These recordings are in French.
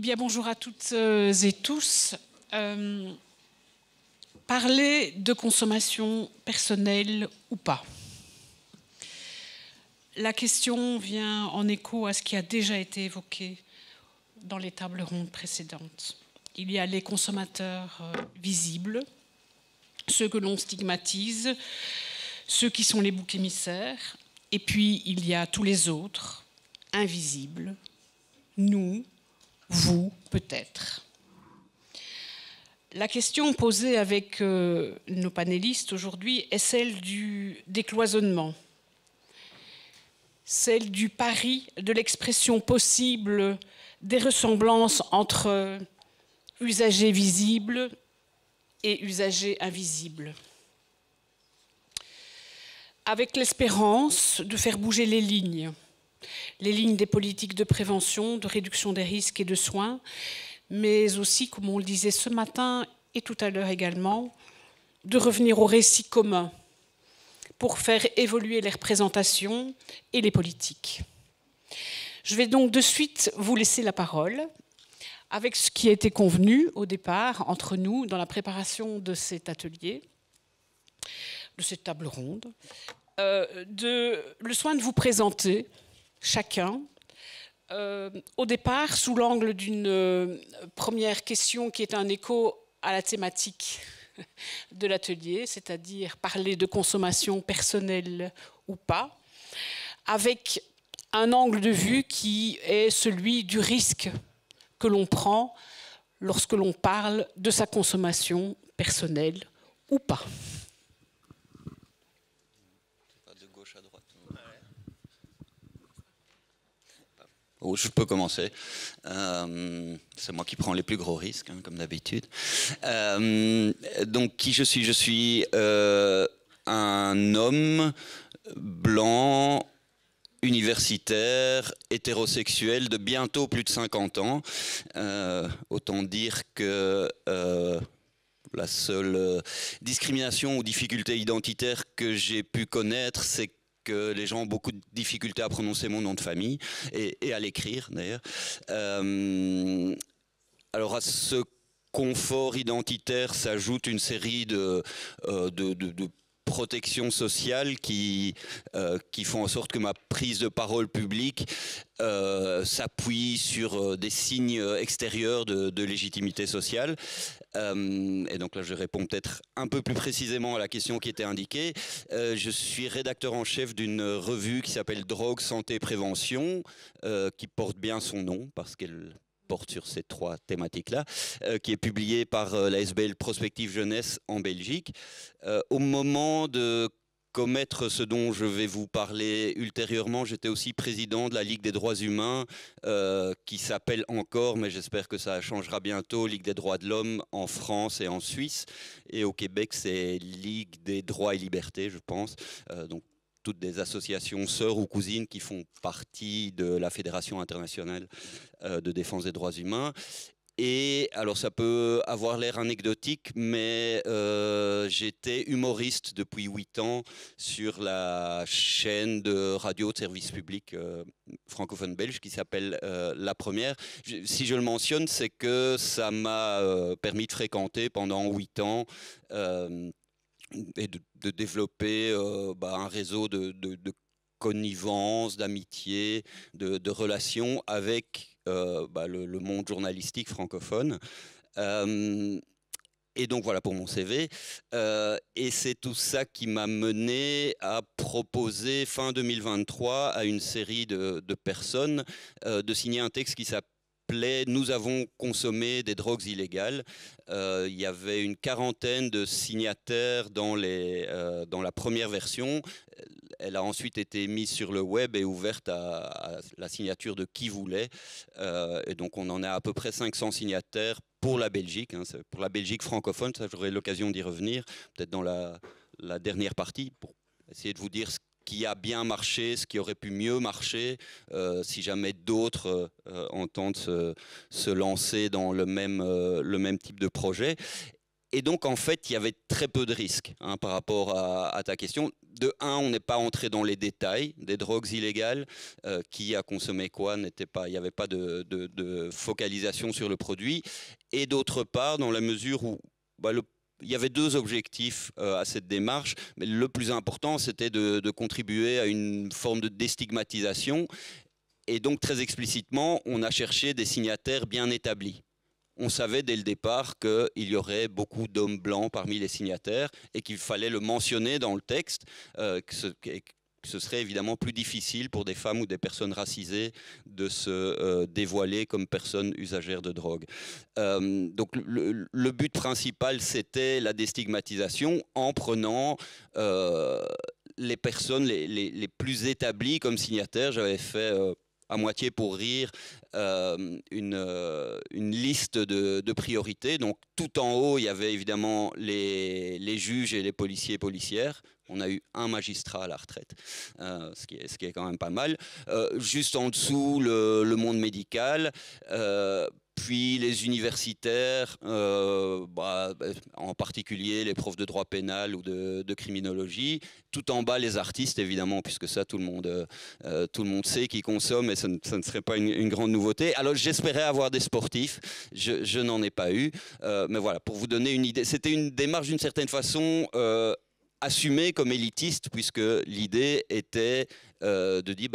Bien, bonjour à toutes et tous. Parler de consommation personnelle ou pas? La question vient en écho à ce qui a déjà été évoqué dans les tables rondes précédentes. Il y a les consommateurs visibles, ceux que l'on stigmatise, ceux qui sont les boucs émissaires, et puis il y a tous les autres, invisibles, nous, vous, peut-être. La question posée avec nos panélistes aujourd'hui est celle du décloisonnement, celle du pari de l'expression possible des ressemblances entre usagers visibles et usagers invisibles, avec l'espérance de faire bouger les lignes des politiques de prévention, de réduction des risques et de soins, mais aussi, comme on le disait ce matin et tout à l'heure également, de revenir au récit commun pour faire évoluer les représentations et les politiques. Je vais donc de suite vous laisser la parole avec ce qui a été convenu au départ entre nous dans la préparation de cet atelier, de cette table ronde, le soin de vous présenter chacun, au départ, sous l'angle d'une première question qui est un écho à la thématique de l'atelier, c'est-à-dire parler de consommation personnelle ou pas, avec un angle de vue qui est celui du risque que l'on prend lorsque l'on parle de sa consommation personnelle ou pas. Oh, je peux commencer. C'est moi qui prends les plus gros risques, hein, comme d'habitude. Donc, qui je suis? Je suis un homme blanc, universitaire, hétérosexuel, de bientôt plus de 50 ans. Autant dire que la seule discrimination ou difficulté identitaire que j'ai pu connaître, c'est que les gens ont beaucoup de difficultés à prononcer mon nom de famille et à l'écrire d'ailleurs. Alors à ce confort identitaire s'ajoute une série de protections sociales qui font en sorte que ma prise de parole publique s'appuie sur des signes extérieurs de légitimité sociale. Et donc là, je réponds peut-être un peu plus précisément à la question qui était indiquée. Je suis rédacteur en chef d'une revue qui s'appelle Drogue, Santé, Prévention, qui porte bien son nom parce qu'elle porte sur ces trois thématiques-là, qui est publiée par la SBL Prospective Jeunesse en Belgique. Au moment de commettre ce dont je vais vous parler ultérieurement, j'étais aussi président de la Ligue des droits humains, qui s'appelle encore, mais j'espère que ça changera bientôt, Ligue des droits de l'homme en France et en Suisse. Et au Québec, c'est Ligue des droits et libertés, je pense. Donc, toutes des associations sœurs ou cousines qui font partie de la Fédération internationale de défense des droits humains. Et alors ça peut avoir l'air anecdotique, mais j'étais humoriste depuis 8 ans sur la chaîne de radio de service public francophone belge qui s'appelle La Première. Si je le mentionne, c'est que ça m'a permis de fréquenter pendant 8 ans et de développer un réseau de connivence, d'amitié, de relations avec le monde journalistique francophone. Et donc voilà pour mon CV. Et c'est tout ça qui m'a mené à proposer fin 2023 à une série de personnes de signer un texte qui s'appelle « Nous avons consommé des drogues illégales ». Il y avait une quarantaine de signataires dans la première version. Elle a ensuite été mise sur le web et ouverte à la signature de qui voulait. Et donc on en a à peu près 500 signataires pour la Belgique, hein, pour la Belgique francophone. Ça, j'aurai l'occasion d'y revenir, peut-être dans la dernière partie, pour essayer de vous dire ce qui a bien marché, ce qui aurait pu mieux marcher, si jamais d'autres entendent se lancer dans le même type de projet. Et donc, en fait, il y avait très peu de risques hein, par rapport à ta question. De un, on n'est pas entré dans les détails des drogues illégales. Qui a consommé quoi, il n'y avait pas de focalisation sur le produit. Et d'autre part, dans la mesure où il y avait deux objectifs à cette démarche, mais le plus important, c'était de contribuer à une forme de déstigmatisation. Et donc, très explicitement, on a cherché des signataires bien établis. On savait dès le départ qu'il y aurait beaucoup d'hommes blancs parmi les signataires et qu'il fallait le mentionner dans le texte, que ce serait évidemment plus difficile pour des femmes ou des personnes racisées de se dévoiler comme personnes usagères de drogue. Donc le but principal, c'était la déstigmatisation en prenant les personnes les plus établies comme signataires. J'avais fait... à moitié pour rire, une liste de priorités. Donc tout en haut, il y avait évidemment les juges et les policiers et policières. On a eu un magistrat à la retraite, ce qui est quand même pas mal. Juste en dessous, le monde médical. Puis les universitaires, en particulier les profs de droit pénal ou de criminologie. Tout en bas, les artistes, évidemment, puisque ça, tout le monde sait qu'ils consomment et ça ne serait pas une grande nouveauté. Alors, j'espérais avoir des sportifs. Je n'en ai pas eu. Mais voilà, pour vous donner une idée, c'était une démarche d'une certaine façon assumée comme élitiste, puisque l'idée était de dire,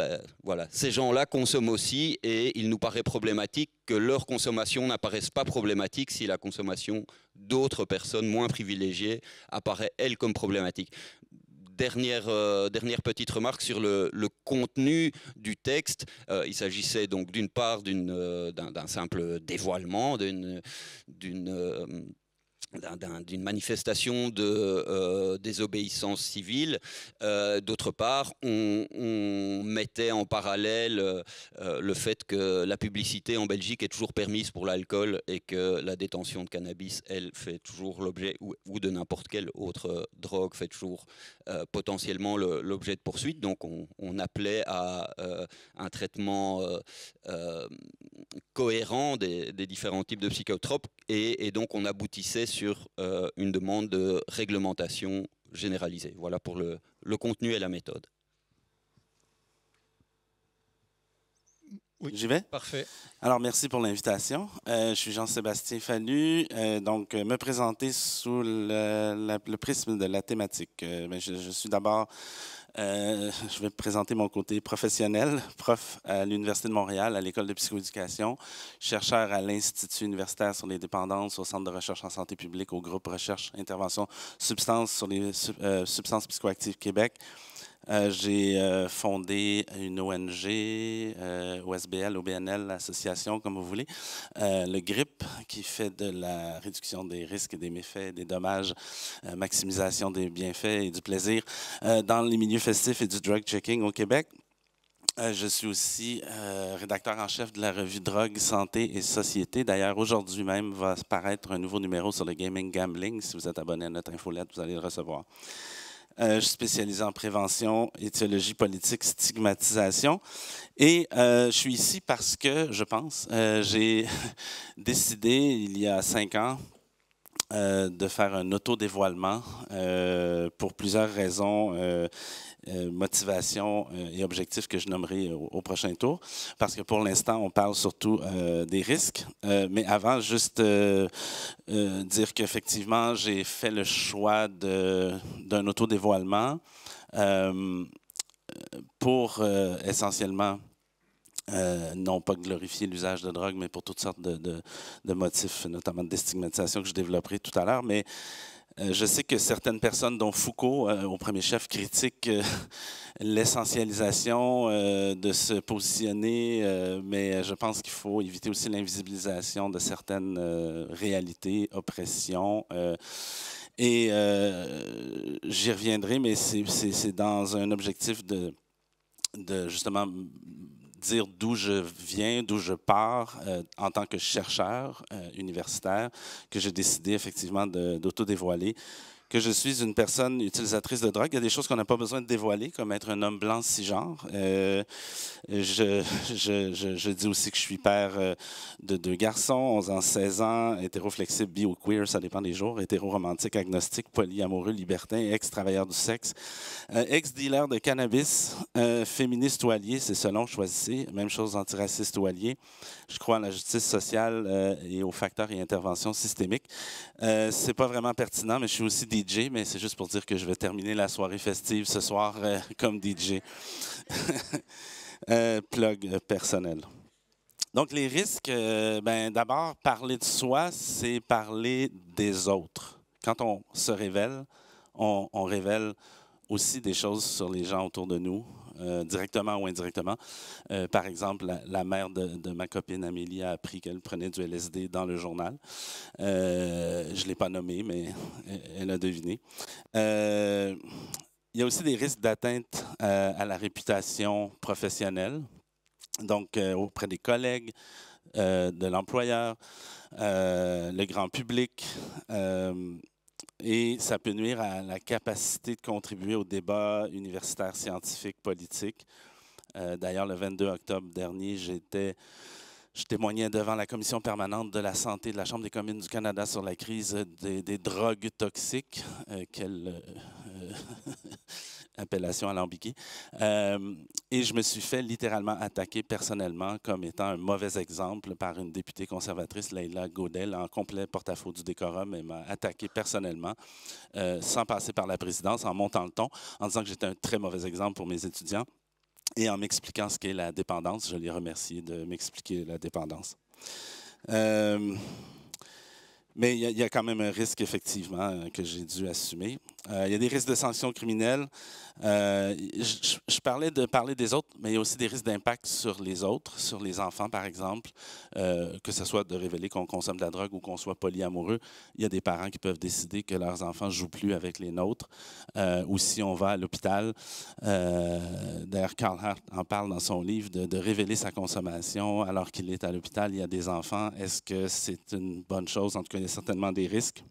voilà, ces gens-là consomment aussi et il nous paraît problématique que leur consommation n'apparaisse pas problématique si la consommation d'autres personnes moins privilégiées apparaît, elle, comme problématique. Dernière petite remarque sur le contenu du texte. Il s'agissait donc d'une part d'un simple dévoilement, d'une manifestation de désobéissance civile. D'autre part, on mettait en parallèle le fait que la publicité en Belgique est toujours permise pour l'alcool et que la détention de cannabis, elle, fait toujours l'objet, ou de n'importe quelle autre drogue, fait toujours potentiellement l'objet de poursuite. Donc on appelait à un traitement cohérent des différents types de psychotropes et donc on aboutissait sur une demande de réglementation généralisée. Voilà pour le contenu et la méthode. Oui, j'y vais? Parfait. Alors, merci pour l'invitation. Je suis Jean-Sébastien Fallu. Donc, me présenter sous le prisme de la thématique. Je suis d'abord... je vais présenter mon côté professionnel, prof à l'Université de Montréal, à l'École de psychoéducation, chercheur à l'Institut universitaire sur les dépendances, au Centre de recherche en santé publique, au groupe Recherche Intervention Substances sur les substances psychoactives Québec. J'ai fondé une ONG, OSBL, OBNL, l'association, comme vous voulez, le GRIP, qui fait de la réduction des risques et des méfaits, des dommages, maximisation des bienfaits et du plaisir dans les milieux festifs et du drug checking au Québec. Je suis aussi rédacteur en chef de la revue Drogue, Santé et Société. D'ailleurs, aujourd'hui même va paraître un nouveau numéro sur le gaming gambling. Si vous êtes abonné à notre infolette, vous allez le recevoir. Je suis spécialisé en prévention, étiologie politique, stigmatisation. Et je suis ici parce que, je pense, j'ai décidé il y a 5 ans de faire un autodévoilement pour plusieurs raisons, motivation et objectifs que je nommerai au prochain tour. Parce que pour l'instant, on parle surtout des risques. Mais avant, juste dire qu'effectivement, j'ai fait le choix d'un autodévoilement pour essentiellement non pas glorifier l'usage de drogue, mais pour toutes sortes de motifs, notamment de déstigmatisation que je développerai tout à l'heure. Mais je sais que certaines personnes, dont Foucault, au premier chef, critiquent l'essentialisation de se positionner, mais je pense qu'il faut éviter aussi l'invisibilisation de certaines réalités, oppressions. Et j'y reviendrai, mais c'est dans un objectif de justement dire d'où je viens, d'où je pars en tant que chercheur universitaire, que j'ai décidé effectivement d'auto-dévoiler, que je suis une personne utilisatrice de drogue. Il y a des choses qu'on n'a pas besoin de dévoiler, comme être un homme blanc cisgenre. Je dis aussi que je suis père de 2 garçons, 11 ans, 16 ans, hétéroflexible, bi ou queer, ça dépend des jours, hétéro-romantique, agnostique, polyamoureux, libertin, ex-travailleur du sexe, ex-dealer de cannabis, féministe ou allié, c'est selon, choisissez. Même chose, antiraciste ou allié. Je crois à la justice sociale et aux facteurs et interventions systémiques. C'est pas vraiment pertinent, mais je suis aussi DJ, mais c'est juste pour dire que je vais terminer la soirée festive ce soir comme DJ. Plug personnel. Donc, les risques, d'abord, parler de soi, c'est parler des autres. Quand on se révèle, on révèle aussi des choses sur les gens autour de nous, directement ou indirectement. Par exemple, la mère de ma copine Amélie a appris qu'elle prenait du LSD dans le journal. Je ne l'ai pas nommé, mais elle a deviné. Il y a aussi des risques d'atteinte à la réputation professionnelle, donc auprès des collègues, de l'employeur, le grand public. Et ça peut nuire à la capacité de contribuer au débat universitaire, scientifique, politique. D'ailleurs, le 22 octobre dernier, je témoignais devant la commission permanente de la santé de la Chambre des communes du Canada sur la crise des drogues toxiques. Quelle appellation alambiquée. Et je me suis fait littéralement attaquer personnellement comme étant un mauvais exemple par une députée conservatrice, Leila Godel, en complet porte-à-faux du décorum. Elle m'a attaqué personnellement, sans passer par la présidence, en montant le ton, en disant que j'étais un très mauvais exemple pour mes étudiants. Et en m'expliquant ce qu'est la dépendance, je l'ai remercié de m'expliquer la dépendance. Mais il y a quand même un risque, effectivement, que j'ai dû assumer. Il y a des risques de sanctions criminelles. Je parlais de parler des autres, mais il y a aussi des risques d'impact sur les autres, sur les enfants, par exemple, que ce soit de révéler qu'on consomme de la drogue ou qu'on soit polyamoureux. Il y a des parents qui peuvent décider que leurs enfants ne jouent plus avec les nôtres. Ou si on va à l'hôpital, d'ailleurs, Carl Hart en parle dans son livre, de révéler sa consommation alors qu'il est à l'hôpital, il y a des enfants. Est-ce que c'est une bonne chose? En tout cas, il y a certainement des risques.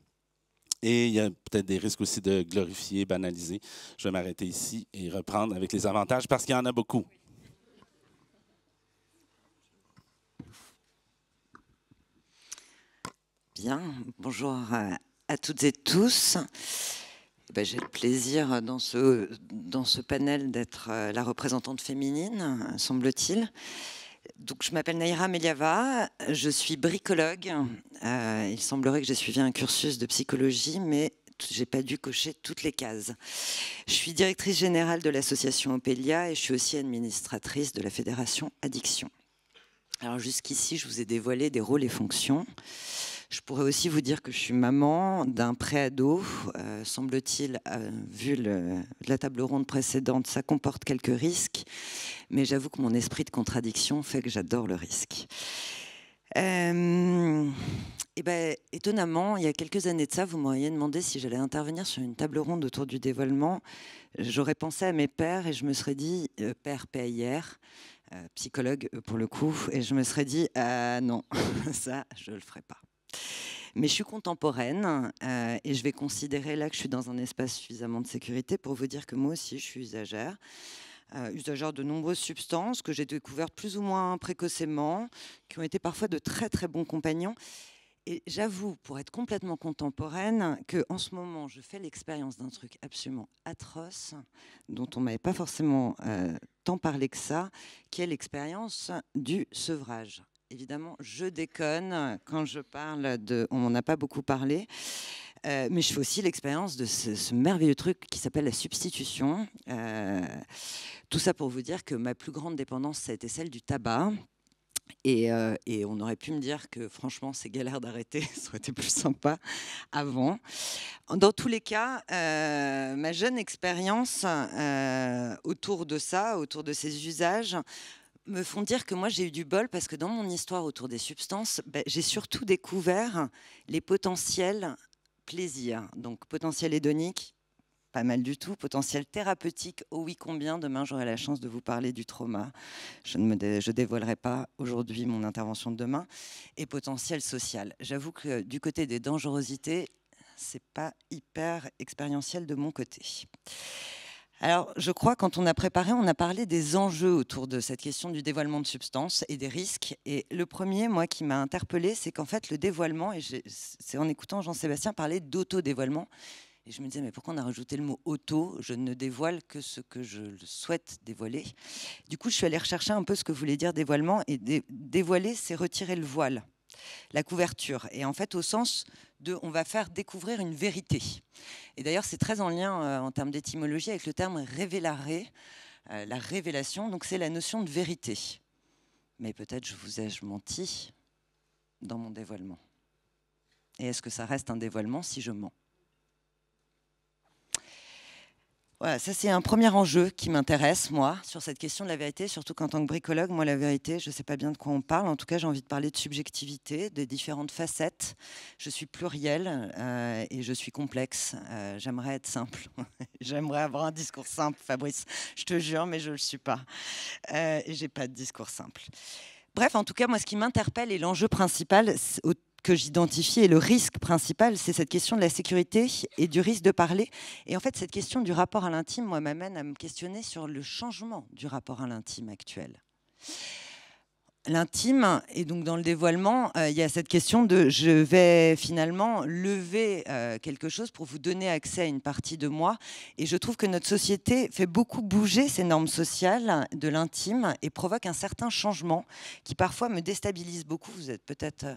Et il y a peut-être des risques aussi de glorifier, banaliser. Je vais m'arrêter ici et reprendre avec les avantages parce qu'il y en a beaucoup. Bien, bonjour à toutes et tous. J'ai le plaisir dans ce panel d'être la représentante féminine, semble-t-il. Donc, je m'appelle Naïra Meliava, je suis bricologue. Il semblerait que j'ai suivi un cursus de psychologie, mais je n'ai pas dû cocher toutes les cases. Je suis directrice générale de l'association Opélia et je suis aussi administratrice de la fédération Addiction. Alors jusqu'ici, je vous ai dévoilé des rôles et fonctions. Je pourrais aussi vous dire que je suis maman d'un pré-ado. Semble-t-il, vu la table ronde précédente, ça comporte quelques risques. Mais j'avoue que mon esprit de contradiction fait que j'adore le risque. Étonnamment, il y a quelques années de ça, vous m'auriez demandé si j'allais intervenir sur une table ronde autour du dévoilement. J'aurais pensé à mes pères et je me serais dit, père PIR, psychologue pour le coup, et je me serais dit, non, ça, je ne le ferai pas. Mais je suis contemporaine et je vais considérer là que je suis dans un espace suffisamment de sécurité pour vous dire que moi aussi, je suis usagère. Usagère de nombreuses substances que j'ai découvertes plus ou moins précocement, qui ont été parfois de très très bons compagnons. Et j'avoue, pour être complètement contemporaine, qu'en ce moment, je fais l'expérience d'un truc absolument atroce, dont on ne m'avait pas forcément tant parlé que ça, qui est l'expérience du sevrage. Évidemment, je déconne quand je parle de... On n'en a pas beaucoup parlé. Mais je fais aussi l'expérience de ce merveilleux truc qui s'appelle la substitution. Tout ça pour vous dire que ma plus grande dépendance, ça a été celle du tabac. Et on aurait pu me dire que franchement, c'est galère d'arrêter, ça aurait été plus sympa avant. Dans tous les cas, ma jeune expérience autour de ça, autour de ces usages, me font dire que moi j'ai eu du bol parce que dans mon histoire autour des substances, j'ai surtout découvert les potentiels plaisirs. Donc potentiel hédonique, pas mal du tout. Potentiel thérapeutique, oh oui combien. Demain j'aurai la chance de vous parler du trauma. Je ne dévoilerai pas aujourd'hui mon intervention de demain. Et potentiel social. J'avoue que du côté des dangerosités, c'est pas hyper expérientiel de mon côté. Alors, je crois, quand on a préparé, on a parlé des enjeux autour de cette question du dévoilement de substances et des risques. Et le premier, moi, qui m'a interpellée, c'est qu'en fait, le dévoilement, et c'est en écoutant Jean-Sébastien parler d'auto-dévoilement, et je me disais, mais pourquoi on a rajouté le mot auto? Je ne dévoile que ce que je souhaite dévoiler. Du coup, je suis allée rechercher un peu ce que voulait dire dévoilement. Et dévoiler, c'est retirer le voile, la couverture. Et en fait, au sens de, on va faire découvrir une vérité. Et d'ailleurs, c'est très en lien en termes d'étymologie avec le terme révélare, la révélation. Donc, c'est la notion de vérité. Mais peut-être je vous ai-je menti dans mon dévoilement. Et est-ce que ça reste un dévoilement si je mens? Voilà, ça c'est un premier enjeu qui m'intéresse, moi, sur cette question de la vérité, surtout qu'en tant que bricologue, moi la vérité, je ne sais pas bien de quoi on parle. En tout cas, j'ai envie de parler de subjectivité, de différentes facettes. Je suis plurielle et je suis complexe. J'aimerais être simple. J'aimerais avoir un discours simple, Fabrice. Je te jure, mais je ne le suis pas. Et je n'ai pas de discours simple. Bref, en tout cas, moi, ce qui m'interpelle et l'enjeu principal que j'identifie et le risque principal, c'est cette question de la sécurité et du risque de parler. Et en fait, cette question du rapport à l'intime, moi, m'amène à me questionner sur le changement du rapport à l'intime actuel. L'intime, et donc dans le dévoilement, il y a cette question de je vais finalement lever quelque chose pour vous donner accès à une partie de moi. Et je trouve que notre société fait beaucoup bouger ces normes sociales de l'intime et provoque un certain changement qui parfois me déstabilise beaucoup. Vous avez peut-être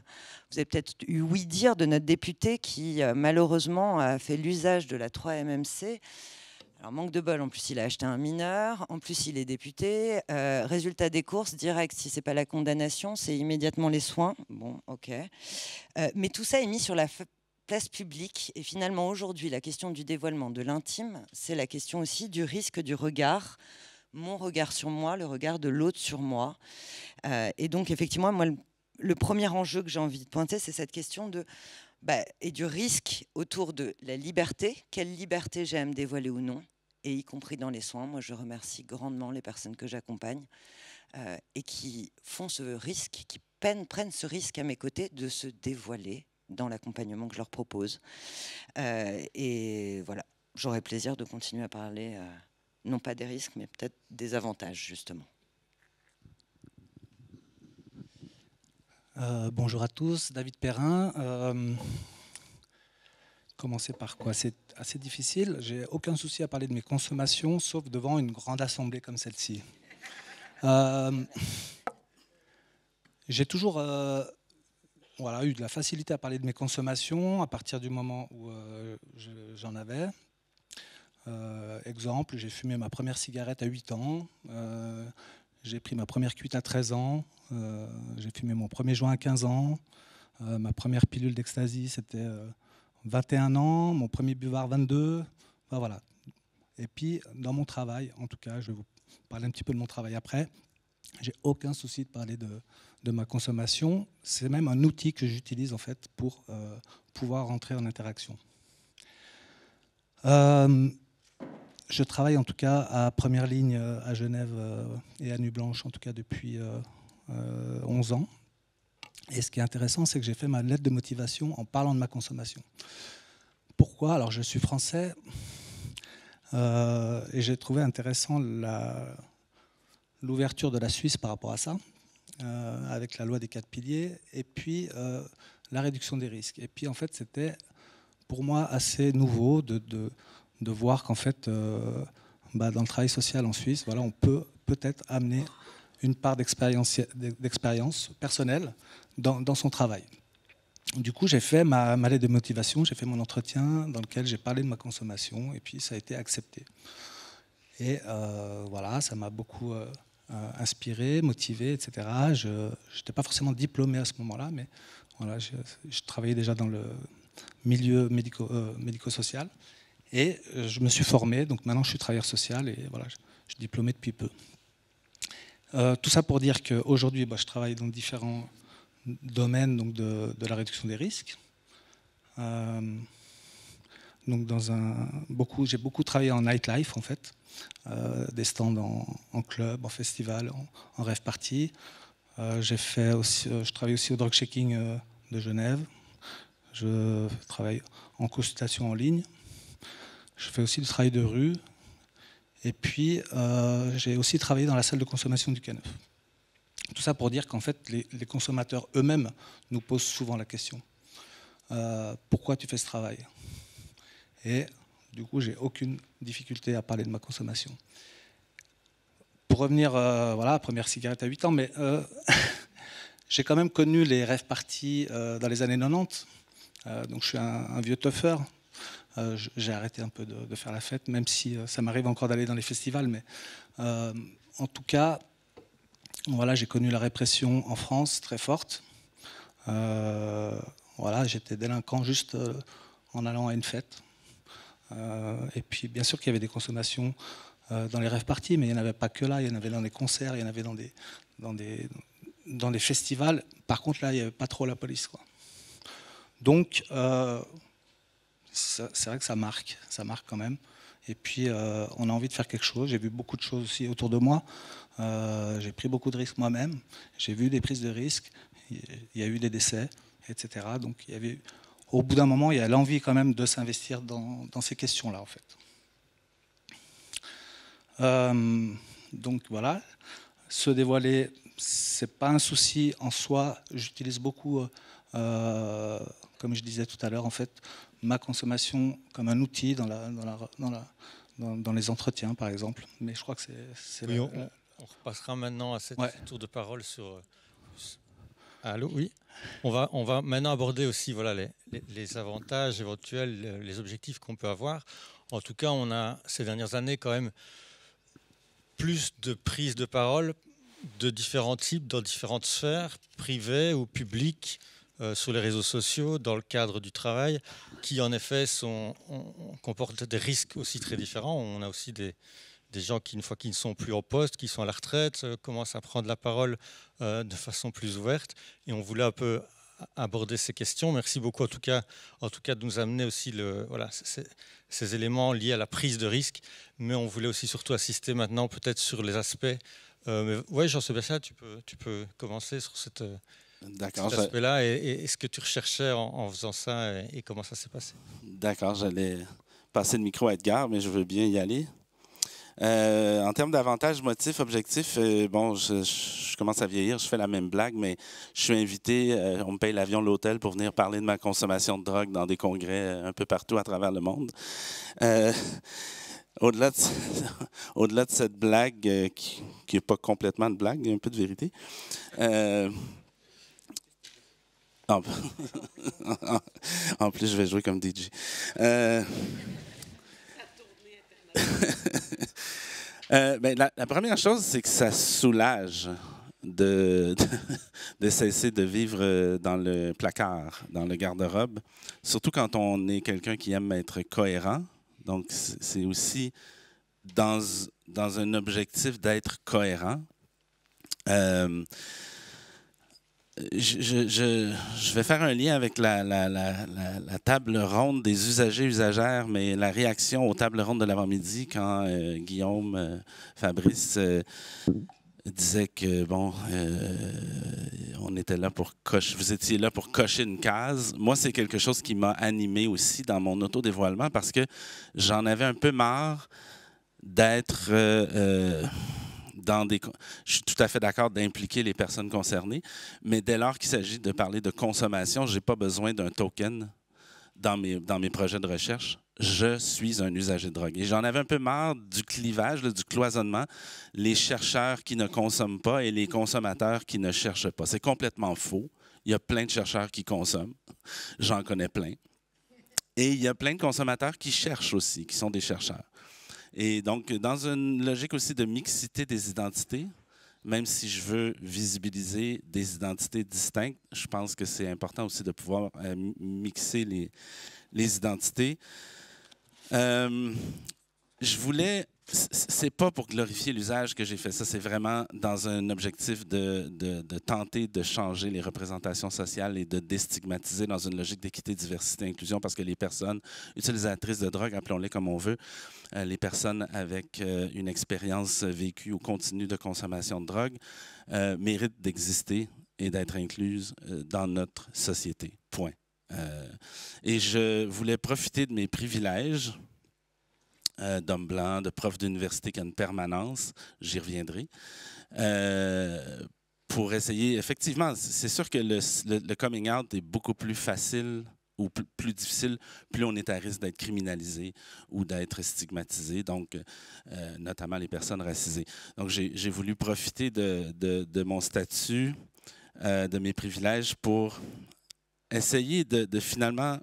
eu ouï dire de notre député qui malheureusement a fait l'usage de la 3MMC. Alors, manque de bol, en plus, il a acheté un mineur, en plus, il est député. Résultat des courses, direct, si ce n'est pas la condamnation, c'est immédiatement les soins. Bon, ok. Mais tout ça est mis sur la place publique. Et finalement, aujourd'hui, la question du dévoilement de l'intime, c'est la question aussi du risque du regard. Mon regard sur moi, le regard de l'autre sur moi. Et donc, effectivement, moi, le premier enjeu que j'ai envie de pointer, c'est cette question et du risque autour de la liberté. Quelle liberté j'ai à me dévoiler ou non, et y compris dans les soins. Moi, je remercie grandement les personnes que j'accompagne et qui font ce risque, qui prennent ce risque à mes côtés de se dévoiler dans l'accompagnement que je leur propose. Et voilà, j'aurai plaisir de continuer à parler, non pas des risques, mais peut-être des avantages, justement. Bonjour à tous, David Perrin. Commencer par quoi? C'est assez difficile. J'ai aucun souci à parler de mes consommations, sauf devant une grande assemblée comme celle-ci. J'ai toujours eu de la facilité à parler de mes consommations à partir du moment où j'en avais. Exemple, j'ai fumé ma première cigarette à 8 ans. J'ai pris ma première cuite à 13 ans. J'ai fumé mon premier joint à 15 ans. Ma première pilule d'ecstasy, c'était 21 ans. Mon premier buvard, 22. Enfin, voilà. Et puis, dans mon travail, en tout cas, je vais vous parler un petit peu de mon travail après. J'ai aucun souci de parler de ma consommation. C'est même un outil que j'utilise en fait pour pouvoir rentrer en interaction. Je travaille en tout cas à première ligne à Genève et à Nuit Blanche, en tout cas depuis 11 ans. Et ce qui est intéressant, c'est que j'ai fait ma lettre de motivation en parlant de ma consommation. Pourquoi? Alors, je suis français et j'ai trouvé intéressant l'ouverture de la Suisse par rapport à ça, avec la loi des 4 piliers, et puis la réduction des risques. Et puis, en fait, c'était pour moi assez nouveau de voir qu'en fait, dans le travail social en Suisse, voilà, on peut peut-être amener une part d'expérience personnelle dans son travail. Du coup, j'ai fait ma lettre de motivation, j'ai fait mon entretien dans lequel j'ai parlé de ma consommation, et puis ça a été accepté. Et voilà, ça m'a beaucoup inspiré, motivé, etc. Je n'étais pas forcément diplômé à ce moment-là, mais voilà, je travaillais déjà dans le milieu médico-social. Et je me suis formé, donc maintenant je suis travailleur social et voilà, je suis diplômé depuis peu. Tout ça pour dire qu'aujourd'hui, je travaille dans différents domaines donc de la réduction des risques. Donc j'ai beaucoup travaillé en nightlife en fait, des stands en club, en festival, en rave party. Je travaille aussi au drug checking de Genève. je travaille en consultation en ligne, je fais aussi du travail de rue, et puis j'ai aussi travaillé dans la salle de consommation du K9. Tout ça pour dire qu'en fait, les consommateurs eux-mêmes nous posent souvent la question. Pourquoi tu fais ce travail? Et du coup, j'ai aucune difficulté à parler de ma consommation. Pour revenir, voilà, première cigarette à 8 ans, mais j'ai quand même connu les rave parties dans les années 90. Donc je suis un vieux teufeur. J'ai arrêté un peu de faire la fête, même si ça m'arrive encore d'aller dans les festivals. Mais en tout cas, voilà, j'ai connu la répression en France très forte. Voilà, j'étais délinquant juste en allant à une fête. Et puis, bien sûr qu'il y avait des consommations dans les rave parties, mais il n'y en avait pas que là. Il y en avait dans des concerts, il y en avait dans des festivals. Par contre, là, il n'y avait pas trop la police, quoi. Donc, c'est vrai que ça marque quand même. Et puis, on a envie de faire quelque chose. J'ai vu beaucoup de choses aussi autour de moi. J'ai pris beaucoup de risques moi-même. J'ai vu des prises de risques. Il y a eu des décès, etc. Donc, il y avait, au bout d'un moment, il y a l'envie quand même de s'investir dans ces questions-là, en fait. Donc, voilà. Se dévoiler, c'est pas un souci en soi. J'utilise beaucoup, comme je disais tout à l'heure, en fait, ma consommation comme un outil dans les entretiens, par exemple. Mais je crois que c'est oui, on repassera maintenant à cette tour de parole sur... Allô, oui. On va maintenant aborder aussi voilà, les avantages éventuels, les objectifs qu'on peut avoir. En tout cas, on a ces dernières années quand même plus de prises de parole de différents types, dans différentes sphères, privées ou publiques, sur les réseaux sociaux, dans le cadre du travail, qui en effet comportent des risques aussi très différents. On a aussi des gens qui, une fois qu'ils ne sont plus en poste, qui sont à la retraite, commencent à prendre la parole de façon plus ouverte. Et on voulait un peu aborder ces questions. Merci beaucoup en tout cas de nous amener aussi ces éléments liés à la prise de risque. Mais on voulait aussi surtout assister maintenant peut-être sur les aspects. Oui, Jean-Sébastien, tu peux commencer sur cet aspect-là et ce que tu recherchais en faisant ça et comment ça s'est passé. D'accord, j'allais passer le micro à Edgar, mais je veux bien y aller. En termes d'avantages, motifs, objectifs, bon, je commence à vieillir, je fais la même blague, mais je suis invité, on me paye l'avion, l'hôtel pour venir parler de ma consommation de drogue dans des congrès un peu partout à travers le monde. Au-delà de cette blague, qui n'est pas complètement une blague, il y a un peu de vérité. En plus, je vais jouer comme DJ. La première chose, c'est que ça soulage de cesser de vivre dans le placard, dans le garde-robe, surtout quand on est quelqu'un qui aime être cohérent. Donc, c'est aussi dans un objectif d'être cohérent. Je vais faire un lien avec la table ronde des usagers-usagères, mais la réaction aux tables rondes de l'avant-midi quand Guillaume, Fabrice disaient que, bon, on était là pour vous étiez là pour cocher une case. Moi, c'est quelque chose qui m'a animé aussi dans mon autodévoilement parce que j'en avais un peu marre d'être je suis tout à fait d'accord d'impliquer les personnes concernées, mais dès lors qu'il s'agit de parler de consommation, je n'ai pas besoin d'un token dans mes projets de recherche. Je suis un usager de drogue. Et j'en avais un peu marre du clivage, du cloisonnement, les chercheurs qui ne consomment pas et les consommateurs qui ne cherchent pas. C'est complètement faux. Il y a plein de chercheurs qui consomment. J'en connais plein. Et il y a plein de consommateurs qui cherchent aussi, qui sont des chercheurs. Et donc, dans une logique aussi de mixité des identités, même si je veux visibiliser des identités distinctes, je pense que c'est important aussi de pouvoir mixer les identités. Je voulais... C'est pas pour glorifier l'usage que j'ai fait ça, c'est vraiment dans un objectif de tenter de changer les représentations sociales et de déstigmatiser dans une logique d'équité, diversité, inclusion, parce que les personnes utilisatrices de drogue, appelons-les comme on veut, les personnes avec une expérience vécue ou continue de consommation de drogue méritent d'exister et d'être incluses dans notre société. Point. Et je voulais profiter de mes privilèges d'homme blanc, de prof d'université qui a une permanence, j'y reviendrai, pour essayer, effectivement, c'est sûr que le coming out est beaucoup plus facile ou plus difficile, plus on est à risque d'être criminalisé ou d'être stigmatisé, donc notamment les personnes racisées. Donc j'ai voulu profiter de mon statut, de mes privilèges pour essayer de finalement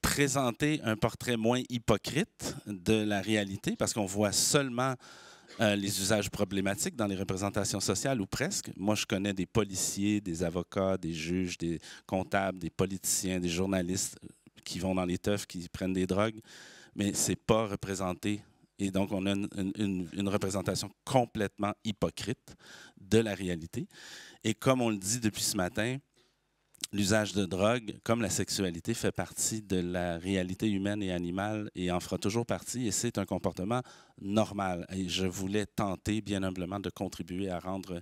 présenter un portrait moins hypocrite de la réalité, parce qu'on voit seulement les usages problématiques dans les représentations sociales, ou presque. Moi, je connais des policiers, des avocats, des juges, des comptables, des politiciens, des journalistes qui vont dans les teufs, qui prennent des drogues, mais ce n'est pas représenté. Et donc, on a une représentation complètement hypocrite de la réalité. Et comme on le dit depuis ce matin, l'usage de drogue, comme la sexualité, fait partie de la réalité humaine et animale et en fera toujours partie, et c'est un comportement normal. Et je voulais tenter, bien humblement, de contribuer à rendre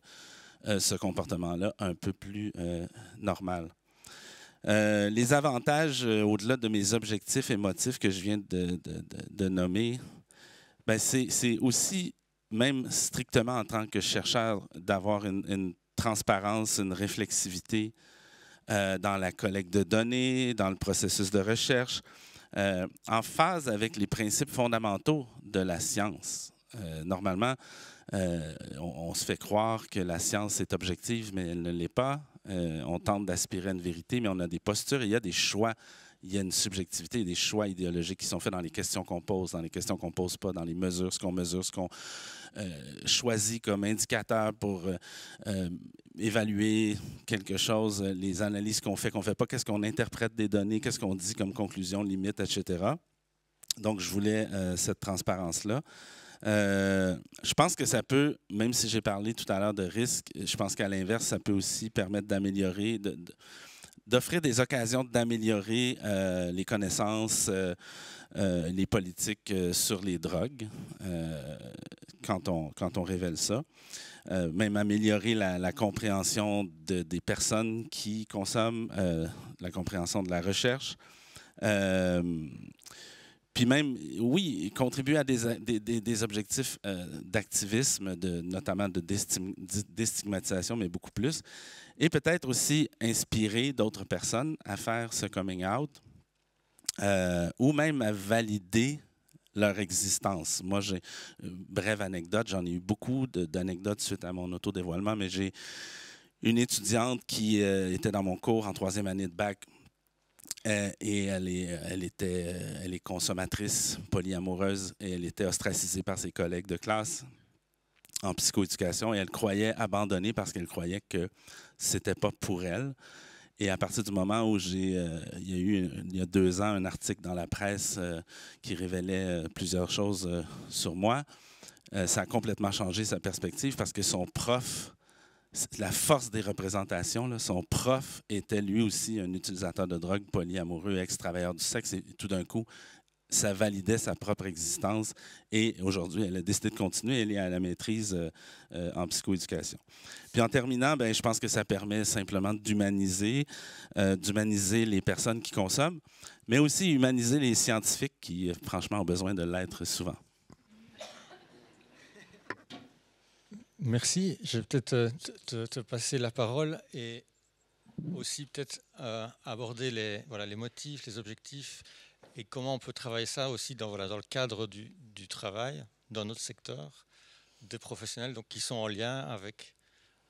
ce comportement-là un peu plus normal. Les avantages, au-delà de mes objectifs et motifs que je viens de nommer, ben c'est aussi, même strictement en tant que chercheur, d'avoir une transparence, une réflexivité dans la collecte de données, dans le processus de recherche, en phase avec les principes fondamentaux de la science. Normalement, on se fait croire que la science est objective, mais elle ne l'est pas. On tente d'aspirer à une vérité, mais on a des postures et il y a des choix. Il y a une subjectivité et des choix idéologiques qui sont faits dans les questions qu'on pose, dans les questions qu'on ne pose pas, dans les mesures, ce qu'on mesure, ce qu'on choisit comme indicateur pour évaluer quelque chose, les analyses qu'on fait pas, qu'est-ce qu'on interprète des données, qu'est-ce qu'on dit comme conclusion, limite, etc. Donc, je voulais cette transparence-là. Je pense que ça peut, même si j'ai parlé tout à l'heure de risque, je pense qu'à l'inverse, ça peut aussi permettre d'améliorer, d'offrir des occasions d'améliorer les connaissances, les politiques sur les drogues, quand on révèle ça. Même améliorer la compréhension des personnes qui consomment, la compréhension de la recherche. Puis même, oui, contribuer à des objectifs d'activisme, notamment de déstigmatisation, mais beaucoup plus. Et peut-être aussi inspirer d'autres personnes à faire ce coming out ou même à valider leur existence. Moi, j'ai une brève anecdote, j'en ai eu beaucoup d'anecdotes suite à mon autodévoilement, mais j'ai une étudiante qui était dans mon cours en 3e année de bac et elle est consommatrice, polyamoureuse, et elle était ostracisée par ses collègues de classe en psychoéducation et elle croyait abandonner parce qu'elle croyait que c'était pas pour elle. Et à partir du moment où il y a eu, il y a 2 ans, un article dans la presse qui révélait plusieurs choses sur moi, ça a complètement changé sa perspective parce que son prof, la force des représentations, là, son prof était lui aussi un utilisateur de drogue, polyamoureux, ex-travailleur du sexe, et tout d'un coup, ça validait sa propre existence. Et aujourd'hui, elle a décidé de continuer. Elle est à la maîtrise en psychoéducation. Puis en terminant, ben, je pense que ça permet simplement d'humaniser les personnes qui consomment, mais aussi humaniser les scientifiques qui, franchement, ont besoin de l'être souvent. Merci. Je vais peut-être te passer la parole et aussi peut-être aborder les motifs, les objectifs et comment on peut travailler ça aussi dans le cadre du travail, dans notre secteur, des professionnels donc, qui sont en lien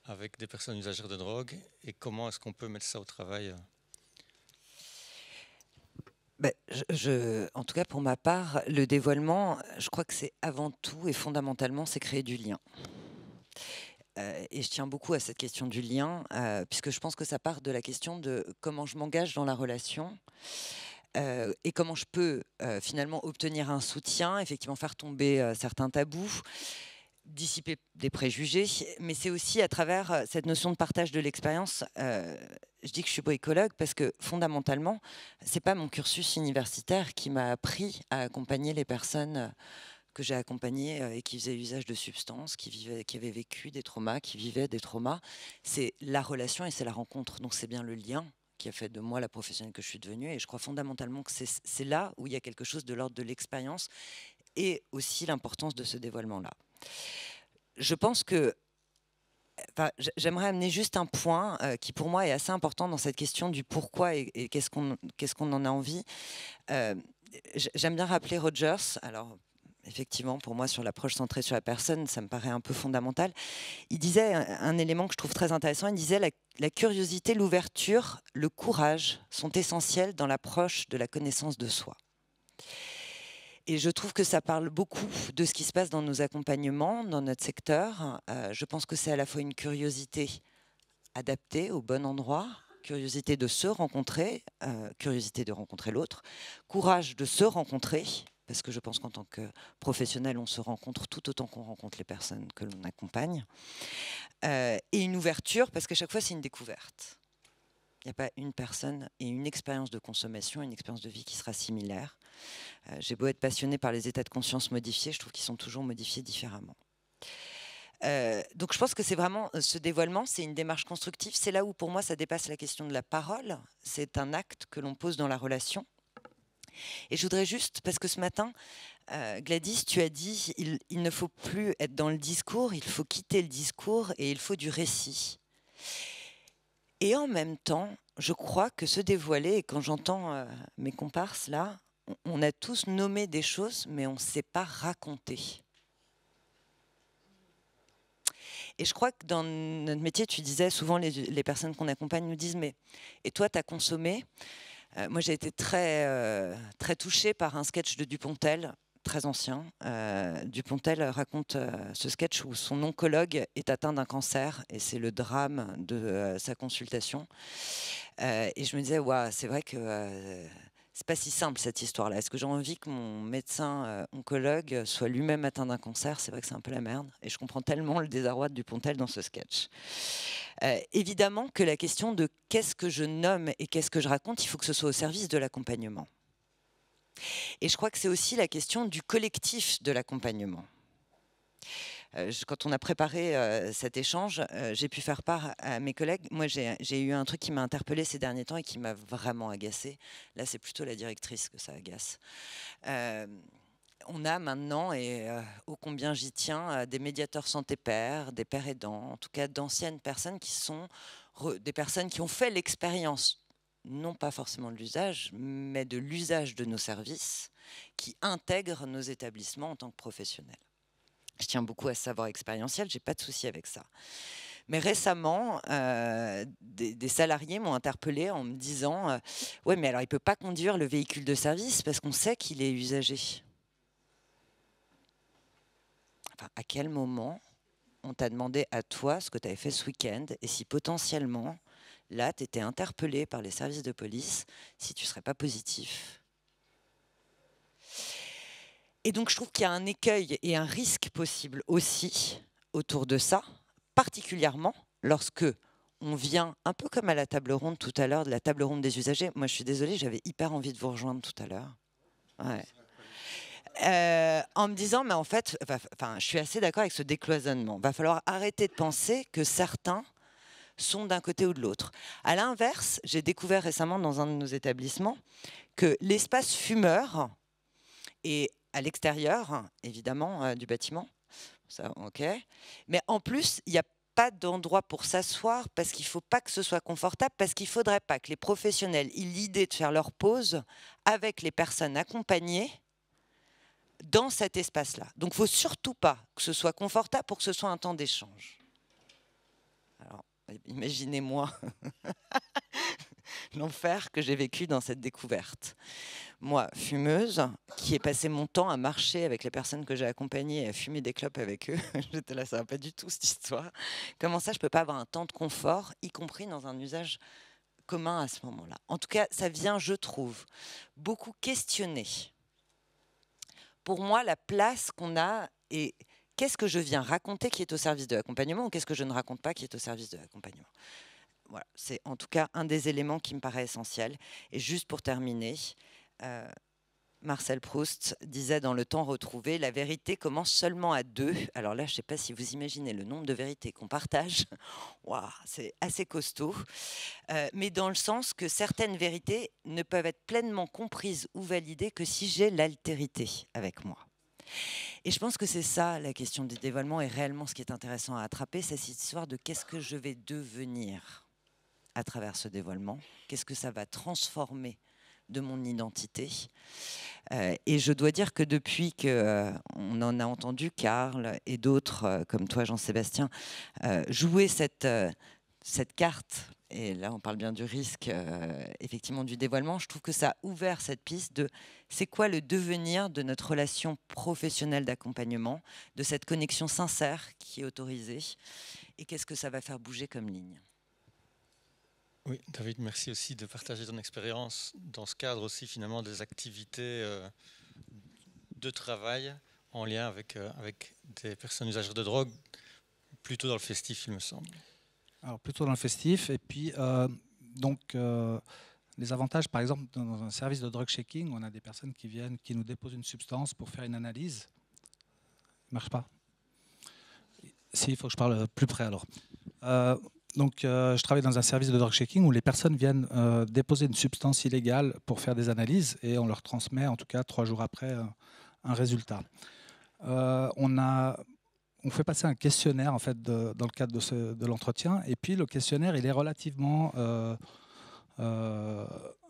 avec des personnes usagères de drogue et comment est-ce qu'on peut mettre ça au travail. Ben, en tout cas, pour ma part, le dévoilement, je crois que c'est avant tout et fondamentalement, c'est créer du lien. Et je tiens beaucoup à cette question du lien, puisque je pense que ça part de la question de comment je m'engage dans la relation et comment je peux finalement obtenir un soutien, effectivement faire tomber certains tabous, dissiper des préjugés, mais c'est aussi à travers cette notion de partage de l'expérience. Je dis que je suis psychologue parce que fondamentalement, c'est pas mon cursus universitaire qui m'a appris à accompagner les personnes que j'ai accompagnés et qui faisaient usage de substances, qui avaient vécu des traumas, qui vivaient des traumas. C'est la relation et c'est la rencontre. Donc c'est bien le lien qui a fait de moi la professionnelle que je suis devenue. Et je crois fondamentalement que c'est là où il y a quelque chose de l'ordre de l'expérience et aussi l'importance de ce dévoilement-là. Je pense que j'aimerais amener juste un point qui pour moi est assez important dans cette question du pourquoi et qu'est-ce qu'on en a envie. J'aime bien rappeler Rogers. Alors effectivement, pour moi, sur l'approche centrée sur la personne, ça me paraît un peu fondamental. Il disait un élément que je trouve très intéressant. Il disait la curiosité, l'ouverture, le courage sont essentiels dans l'approche de la connaissance de soi. Et je trouve que ça parle beaucoup de ce qui se passe dans nos accompagnements, dans notre secteur. Je pense que c'est à la fois une curiosité adaptée au bon endroit, curiosité de se rencontrer, curiosité de rencontrer l'autre, courage de se rencontrer, parce que je pense qu'en tant que professionnel, on se rencontre tout autant qu'on rencontre les personnes que l'on accompagne, et une ouverture, parce qu'à chaque fois, c'est une découverte. Il n'y a pas une personne et une expérience de consommation, une expérience de vie qui sera similaire. J'ai beau être passionnée par les états de conscience modifiés, je trouve qu'ils sont toujours modifiés différemment. Donc je pense que c'est vraiment ce dévoilement, c'est une démarche constructive. C'est là où pour moi ça dépasse la question de la parole. C'est un acte que l'on pose dans la relation. Et je voudrais juste, parce que ce matin, Gladys, tu as dit, il ne faut plus être dans le discours, il faut quitter le discours et il faut du récit. Et en même temps, je crois que se dévoiler, et quand j'entends mes comparses là, on a tous nommé des choses, mais on ne sait pas raconter. Et je crois que dans notre métier, tu disais souvent, les personnes qu'on accompagne nous disent, mais et toi, tu as consommé? Moi, j'ai été très touchée par un sketch de Dupontel, très ancien. Dupontel raconte ce sketch où son oncologue est atteint d'un cancer et c'est le drame de sa consultation. Et je me disais, ouais, c'est vrai que c'est pas si simple cette histoire-là. Est-ce que j'ai envie que mon médecin oncologue soit lui-même atteint d'un cancer? C'est vrai que c'est un peu la merde. Et je comprends tellement le désarroi de Dupontel dans ce sketch. Évidemment que la question de qu'est-ce que je nomme et qu'est-ce que je raconte, il faut que ce soit au service de l'accompagnement. Et je crois que c'est aussi la question du collectif de l'accompagnement. Quand on a préparé cet échange, j'ai pu faire part à mes collègues. Moi, j'ai eu un truc qui m'a interpellée ces derniers temps et qui m'a vraiment agacée. Là, c'est plutôt la directrice que ça agace. On a maintenant, et ô combien j'y tiens, des médiateurs santé-pairs, des pairs aidants, en tout cas d'anciennes personnes qui sont des personnes qui ont fait l'expérience, non pas forcément de l'usage, mais de l'usage de nos services, qui intègrent nos établissements en tant que professionnels. Je tiens beaucoup à ce savoir expérientiel, je n'ai pas de souci avec ça. Mais récemment, des salariés m'ont interpellée en me disant ouais, mais alors il ne peut pas conduire le véhicule de service parce qu'on sait qu'il est usagé. Enfin, à quel moment on t'a demandé à toi ce que tu avais fait ce week-end et si potentiellement, là, tu étais interpellé par les services de police, si tu ne serais pas positif? Et donc, je trouve qu'il y a un écueil et un risque possible aussi autour de ça, particulièrement lorsque on vient, un peu comme à la table ronde tout à l'heure, de la table ronde des usagers. Moi, je suis désolée, j'avais hyper envie de vous rejoindre tout à l'heure. Ouais. En me disant, mais en fait, je suis assez d'accord avec ce décloisonnement. Il va falloir arrêter de penser que certains sont d'un côté ou de l'autre. À l'inverse, j'ai découvert récemment dans un de nos établissements que l'espace fumeur est à l'extérieur, évidemment, du bâtiment. Ça, ok. Mais en plus, il n'y a pas d'endroit pour s'asseoir parce qu'il ne faut pas que ce soit confortable, parce qu'il ne faudrait pas que les professionnels aient l'idée de faire leur pause avec les personnes accompagnées dans cet espace-là. Donc, il ne faut surtout pas que ce soit confortable pour que ce soit un temps d'échange. Alors, imaginez-moi l'enfer que j'ai vécu dans cette découverte. Moi, fumeuse, qui ai passé mon temps à marcher avec les personnes que j'ai accompagnées et à fumer des clopes avec eux, j'étais là, ça va pas du tout cette histoire. Comment ça, je peux pas avoir un temps de confort, y compris dans un usage commun à ce moment-là? En tout cas, ça vient, je trouve, beaucoup questionner. Pour moi, la place qu'on a et qu'est-ce que je viens raconter qui est au service de l'accompagnement ou qu'est-ce que je ne raconte pas qui est au service de l'accompagnement? Voilà, c'est en tout cas un des éléments qui me paraît essentiel. Et juste pour terminer, Marcel Proust disait dans Le Temps retrouvé, la vérité commence seulement à 2. Alors là, je ne sais pas si vous imaginez le nombre de vérités qu'on partage. Wow, c'est assez costaud. Mais dans le sens que certaines vérités ne peuvent être pleinement comprises ou validées que si j'ai l'altérité avec moi. Et je pense que c'est ça la question du dévoilement, et réellement ce qui est intéressant à attraper, c'est cette histoire de qu'est-ce que je vais devenir à travers ce dévoilement, qu'est-ce que ça va transformer de mon identité. Et je dois dire que depuis qu'on en a entendu Karl et d'autres, comme toi Jean-Sébastien, jouer cette carte, et là on parle bien du risque, effectivement du dévoilement, je trouve que ça a ouvert cette piste de c'est quoi le devenir de notre relation professionnelle d'accompagnement, de cette connexion sincère qui est autorisée, et qu'est-ce que ça va faire bouger comme ligne. Oui, David, merci aussi de partager ton expérience dans ce cadre aussi finalement des activités de travail en lien avec des personnes usagères de drogue, plutôt dans le festif, il me semble. Alors plutôt dans le festif, et puis les avantages, par exemple, dans un service de drug checking, on a des personnes qui viennent, qui nous déposent une substance pour faire une analyse. Ça ne marche pas. Si, il faut que je parle plus près alors. Je travaille dans un service de drug checking où les personnes viennent déposer une substance illégale pour faire des analyses et on leur transmet, en tout cas 3 jours après, un résultat. On fait passer un questionnaire en fait, dans le cadre de l'entretien, et puis le questionnaire il est relativement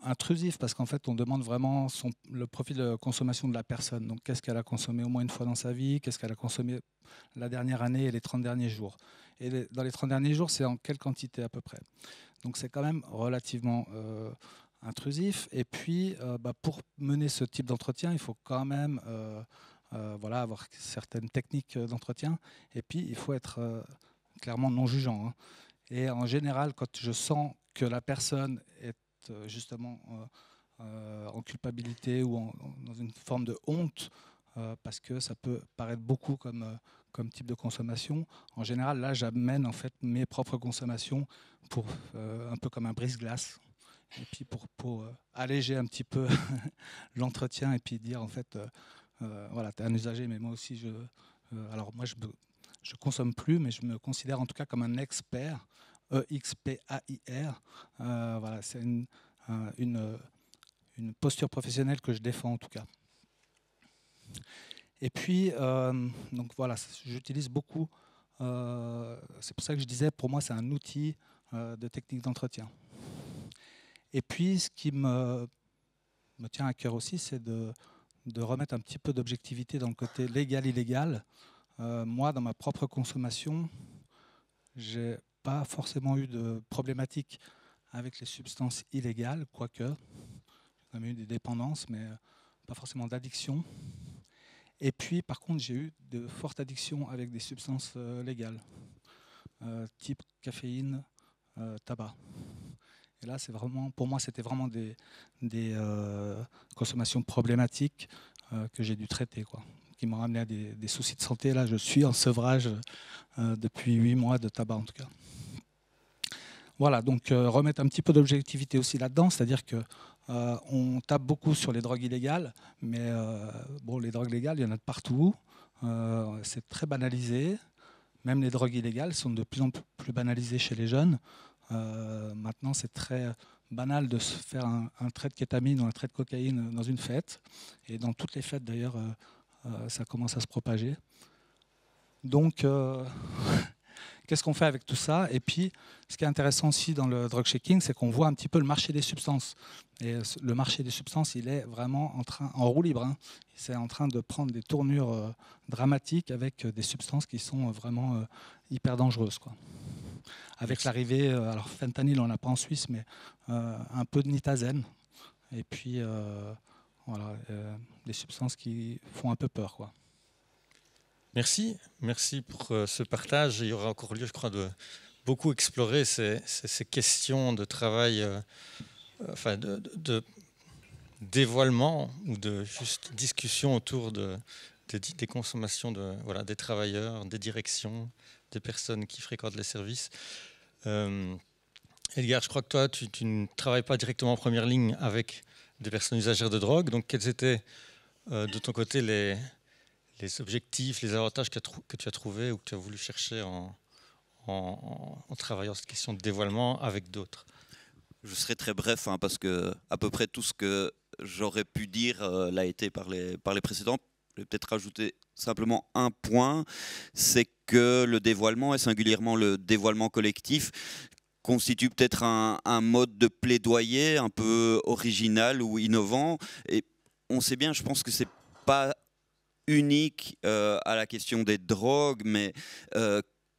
intrusif parce qu'en fait on demande vraiment le profil de consommation de la personne. Donc qu'est-ce qu'elle a consommé au moins une fois dans sa vie, qu'est-ce qu'elle a consommé la dernière année et les 30 derniers jours. Et dans les 30 derniers jours, c'est en quelle quantité à peu près. Donc c'est quand même relativement intrusif. Et puis pour mener ce type d'entretien, il faut quand même avoir certaines techniques d'entretien. Et puis il faut être clairement non jugeant. Hein. Et en général, quand je sens que la personne est justement en culpabilité ou dans une forme de honte, parce que ça peut paraître beaucoup comme type de consommation. En général, là, j'amène en fait mes propres consommations pour un peu comme un brise-glace, et puis pour alléger un petit peu l'entretien et puis dire en fait, voilà, tu es un usager, mais moi aussi, alors moi, je consomme plus, mais je me considère en tout cas comme un expert, EXPAIR. Voilà, c'est une posture professionnelle que je défends en tout cas. Et puis, donc voilà, j'utilise beaucoup, c'est pour ça que je disais, pour moi, c'est un outil de technique d'entretien. Et puis, ce qui me tient à cœur aussi, c'est de remettre un petit peu d'objectivité dans le côté légal-illégal. Moi, dans ma propre consommation, j'ai pas forcément eu de problématique avec les substances illégales, quoique j'ai quand même eu des dépendances, mais pas forcément d'addiction. Et puis, par contre, j'ai eu de fortes addictions avec des substances légales, type caféine, tabac. Et là, c'est vraiment, pour moi, c'était vraiment des consommations problématiques que j'ai dû traiter, quoi, qui m'ont amené à des soucis de santé. Là, je suis en sevrage depuis 8 mois de tabac, en tout cas. Voilà, donc remettre un petit peu d'objectivité aussi là-dedans, c'est-à-dire que on tape beaucoup sur les drogues illégales, mais les drogues légales, il y en a de partout. C'est très banalisé. Même les drogues illégales sont de plus en plus banalisées chez les jeunes. Maintenant, c'est très banal de se faire un trait de kétamine ou un trait de cocaïne dans une fête. Et dans toutes les fêtes, d'ailleurs, ça commence à se propager. Donc, qu'est-ce qu'on fait avec tout ça? Et puis, ce qui est intéressant aussi dans le drug checking, c'est qu'on voit un petit peu le marché des substances. Et le marché des substances, il est vraiment en roue libre. Hein. C'est en train de prendre des tournures dramatiques avec des substances qui sont vraiment hyper dangereuses, quoi. Avec l'arrivée, alors fentanyl, on n'a pas en Suisse, mais un peu de nitazène. Et puis, voilà, des substances qui font un peu peur, quoi. Merci pour ce partage. Il y aura encore lieu, je crois, de beaucoup explorer ces questions de travail, de dévoilement ou de juste discussion autour des consommations des travailleurs, des directions, des personnes qui fréquentent les services. Edgar, je crois que toi, tu ne travailles pas directement en première ligne avec des personnes usagères de drogue. Donc, quels étaient de ton côté les objectifs, les avantages que tu as trouvés ou que tu as voulu chercher en travaillant cette question de dévoilement avec d'autres? Je serai très bref, hein, parce que à peu près tout ce que j'aurais pu dire l'a été par les précédents. Je vais peut-être rajouter simplement un point, c'est que le dévoilement, et singulièrement le dévoilement collectif, constitue peut-être un mode de plaidoyer un peu original ou innovant. Et on sait bien, je pense que c'est pas unique à la question des drogues, mais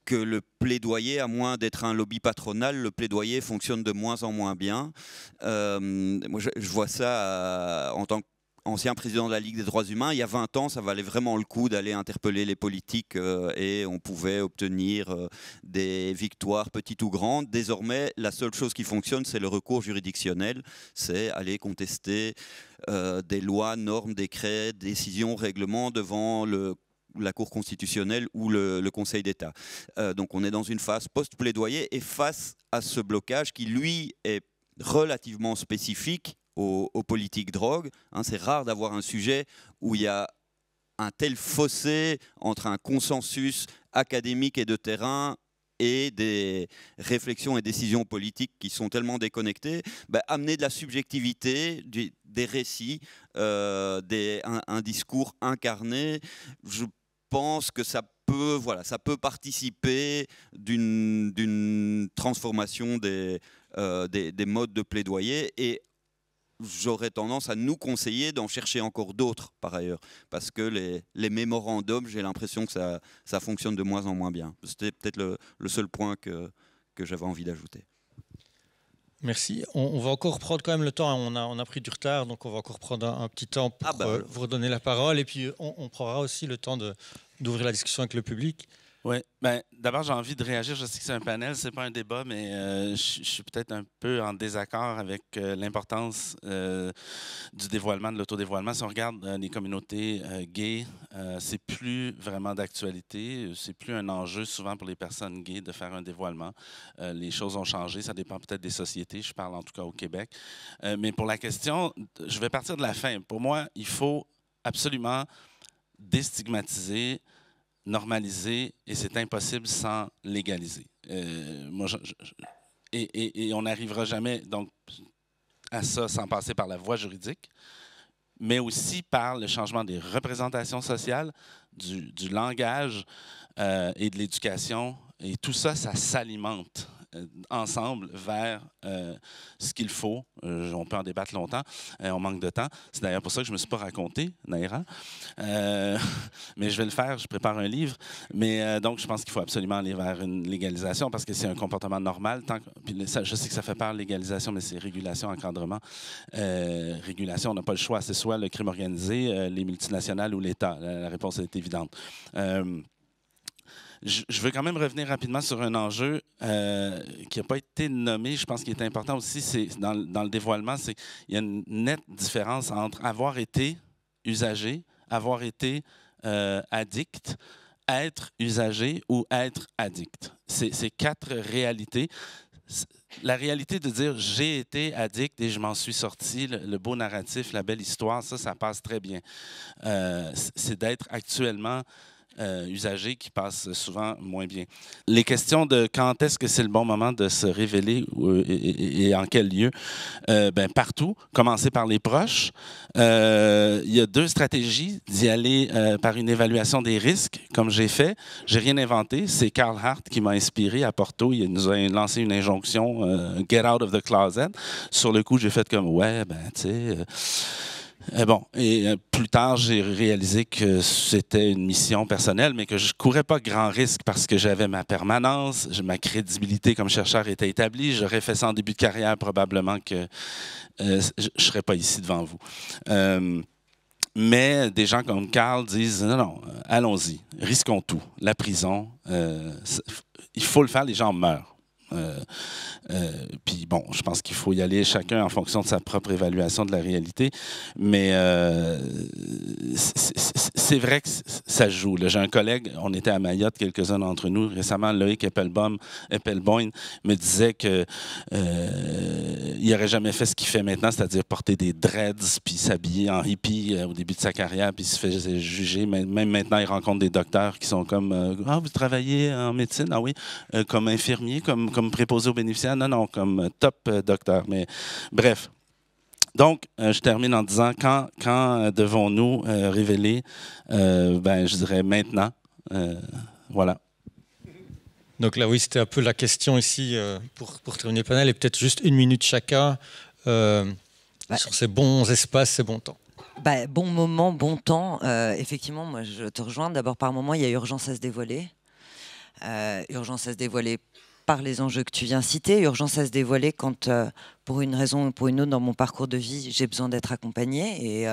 que le plaidoyer, à moins d'être un lobby patronal, le plaidoyer fonctionne de moins en moins bien. Moi, je vois ça en tant qu'ancien président de la Ligue des droits humains. Il y a 20 ans, ça valait vraiment le coup d'aller interpeller les politiques et on pouvait obtenir des victoires petites ou grandes. Désormais, la seule chose qui fonctionne, c'est le recours juridictionnel. C'est aller contester des lois, normes, décrets, décisions, règlements devant la Cour constitutionnelle ou le Conseil d'État. Donc on est dans une phase post-plaidoyer et face à ce blocage qui, lui, est relativement spécifique aux politiques drogue. Hein, c'est rare d'avoir un sujet où il y a un tel fossé entre un consensus académique et de terrain et des réflexions et décisions politiques qui sont tellement déconnectées. Amener de la subjectivité, des récits, un discours incarné, je pense que ça peut participer d'une transformation des modes de plaidoyer, et j'aurais tendance à nous conseiller d'en chercher encore d'autres par ailleurs, parce que les mémorandums, j'ai l'impression que ça fonctionne de moins en moins bien. C'était peut-être le seul point que j'avais envie d'ajouter. Merci. On va encore prendre quand même le temps. On a pris du retard, donc on va encore prendre un petit temps pour vous redonner la parole. Et puis, on prendra aussi le temps d'ouvrir la discussion avec le public. Oui, d'abord, j'ai envie de réagir. Je sais que c'est un panel, c'est pas un débat, mais je suis peut-être un peu en désaccord avec l'importance du dévoilement, de l'autodévoilement. Si on regarde les communautés gays, c'est plus vraiment d'actualité. C'est plus un enjeu souvent pour les personnes gays de faire un dévoilement. Les choses ont changé. Ça dépend peut-être des sociétés. Je parle en tout cas au Québec. Mais pour la question, je vais partir de la fin. Pour moi, il faut absolument déstigmatiser, normaliser, et c'est impossible sans légaliser. Et on n'arrivera jamais donc à ça sans passer par la voie juridique, mais aussi par le changement des représentations sociales, du langage et de l'éducation. Et tout ça, ça s'alimente ensemble vers ce qu'il faut. On peut en débattre longtemps. On manque de temps. C'est d'ailleurs pour ça que je ne me suis pas raconté, Naira. Mais je vais le faire. Je prépare un livre. Mais donc, je pense qu'il faut absolument aller vers une légalisation parce que c'est un comportement normal. Puis je sais que ça fait peur, légalisation, mais c'est régulation, encadrement. Régulation, on n'a pas le choix. C'est soit le crime organisé, les multinationales ou l'État. La réponse est évidente. Je veux quand même revenir rapidement sur un enjeu qui n'a pas été nommé. Je pense qu'il est important aussi, c'est dans le dévoilement, c'est qu'il y a une nette différence entre avoir été usager, avoir été addict, être usager ou être addict. C'est 4 réalités. La réalité de dire « j'ai été addict et je m'en suis sorti », le beau narratif, la belle histoire, ça passe très bien. C'est d'être actuellement usagers qui passent souvent moins bien. Les questions de quand est-ce que c'est le bon moment de se révéler et en quel lieu, partout. Commencer par les proches. Il y a 2 stratégies d'y aller par une évaluation des risques, comme j'ai fait. J'ai rien inventé. C'est Carl Hart qui m'a inspiré à Porto. Il nous a lancé une injonction « Get out of the closet ». Sur le coup, j'ai fait comme « Ouais, tu sais... » plus tard, j'ai réalisé que c'était une mission personnelle, mais que je ne courais pas grand risque parce que j'avais ma permanence, ma crédibilité comme chercheur était établie. J'aurais fait ça en début de carrière, probablement que je ne serais pas ici devant vous. Mais des gens comme Carl disent « Non, allons-y, risquons tout. La prison, il faut le faire, les gens meurent. » Puis bon, je pense qu'il faut y aller chacun en fonction de sa propre évaluation de la réalité. Mais c'est vrai que ça joue. J'ai un collègue, on était à Mayotte, quelques-uns d'entre nous, récemment, Loïc Eppelboim me disait qu'il n'aurait jamais fait ce qu'il fait maintenant, c'est-à-dire porter des dreads, puis s'habiller en hippie au début de sa carrière, puis il se fait juger. Même maintenant, il rencontre des docteurs qui sont comme « Ah, vous travaillez en médecine? Ah oui. Comme infirmier, comme préposé aux bénéficiaires? Non, comme top docteur. » Mais bref. Donc, je termine en disant, quand devons-nous révéler? Je dirais maintenant. Voilà. Donc là, oui, c'était un peu la question ici pour terminer le panel, et peut-être juste 1 minute chacun sur ces bons espaces, ces bons temps. Bon moment, bon temps. Effectivement, moi, je te rejoins. D'abord, par moment, il y a urgence à se dévoiler. Urgence à se dévoiler par les enjeux que tu viens citer. Urgence à se dévoiler quand, pour une raison ou pour une autre, dans mon parcours de vie, j'ai besoin d'être accompagnée.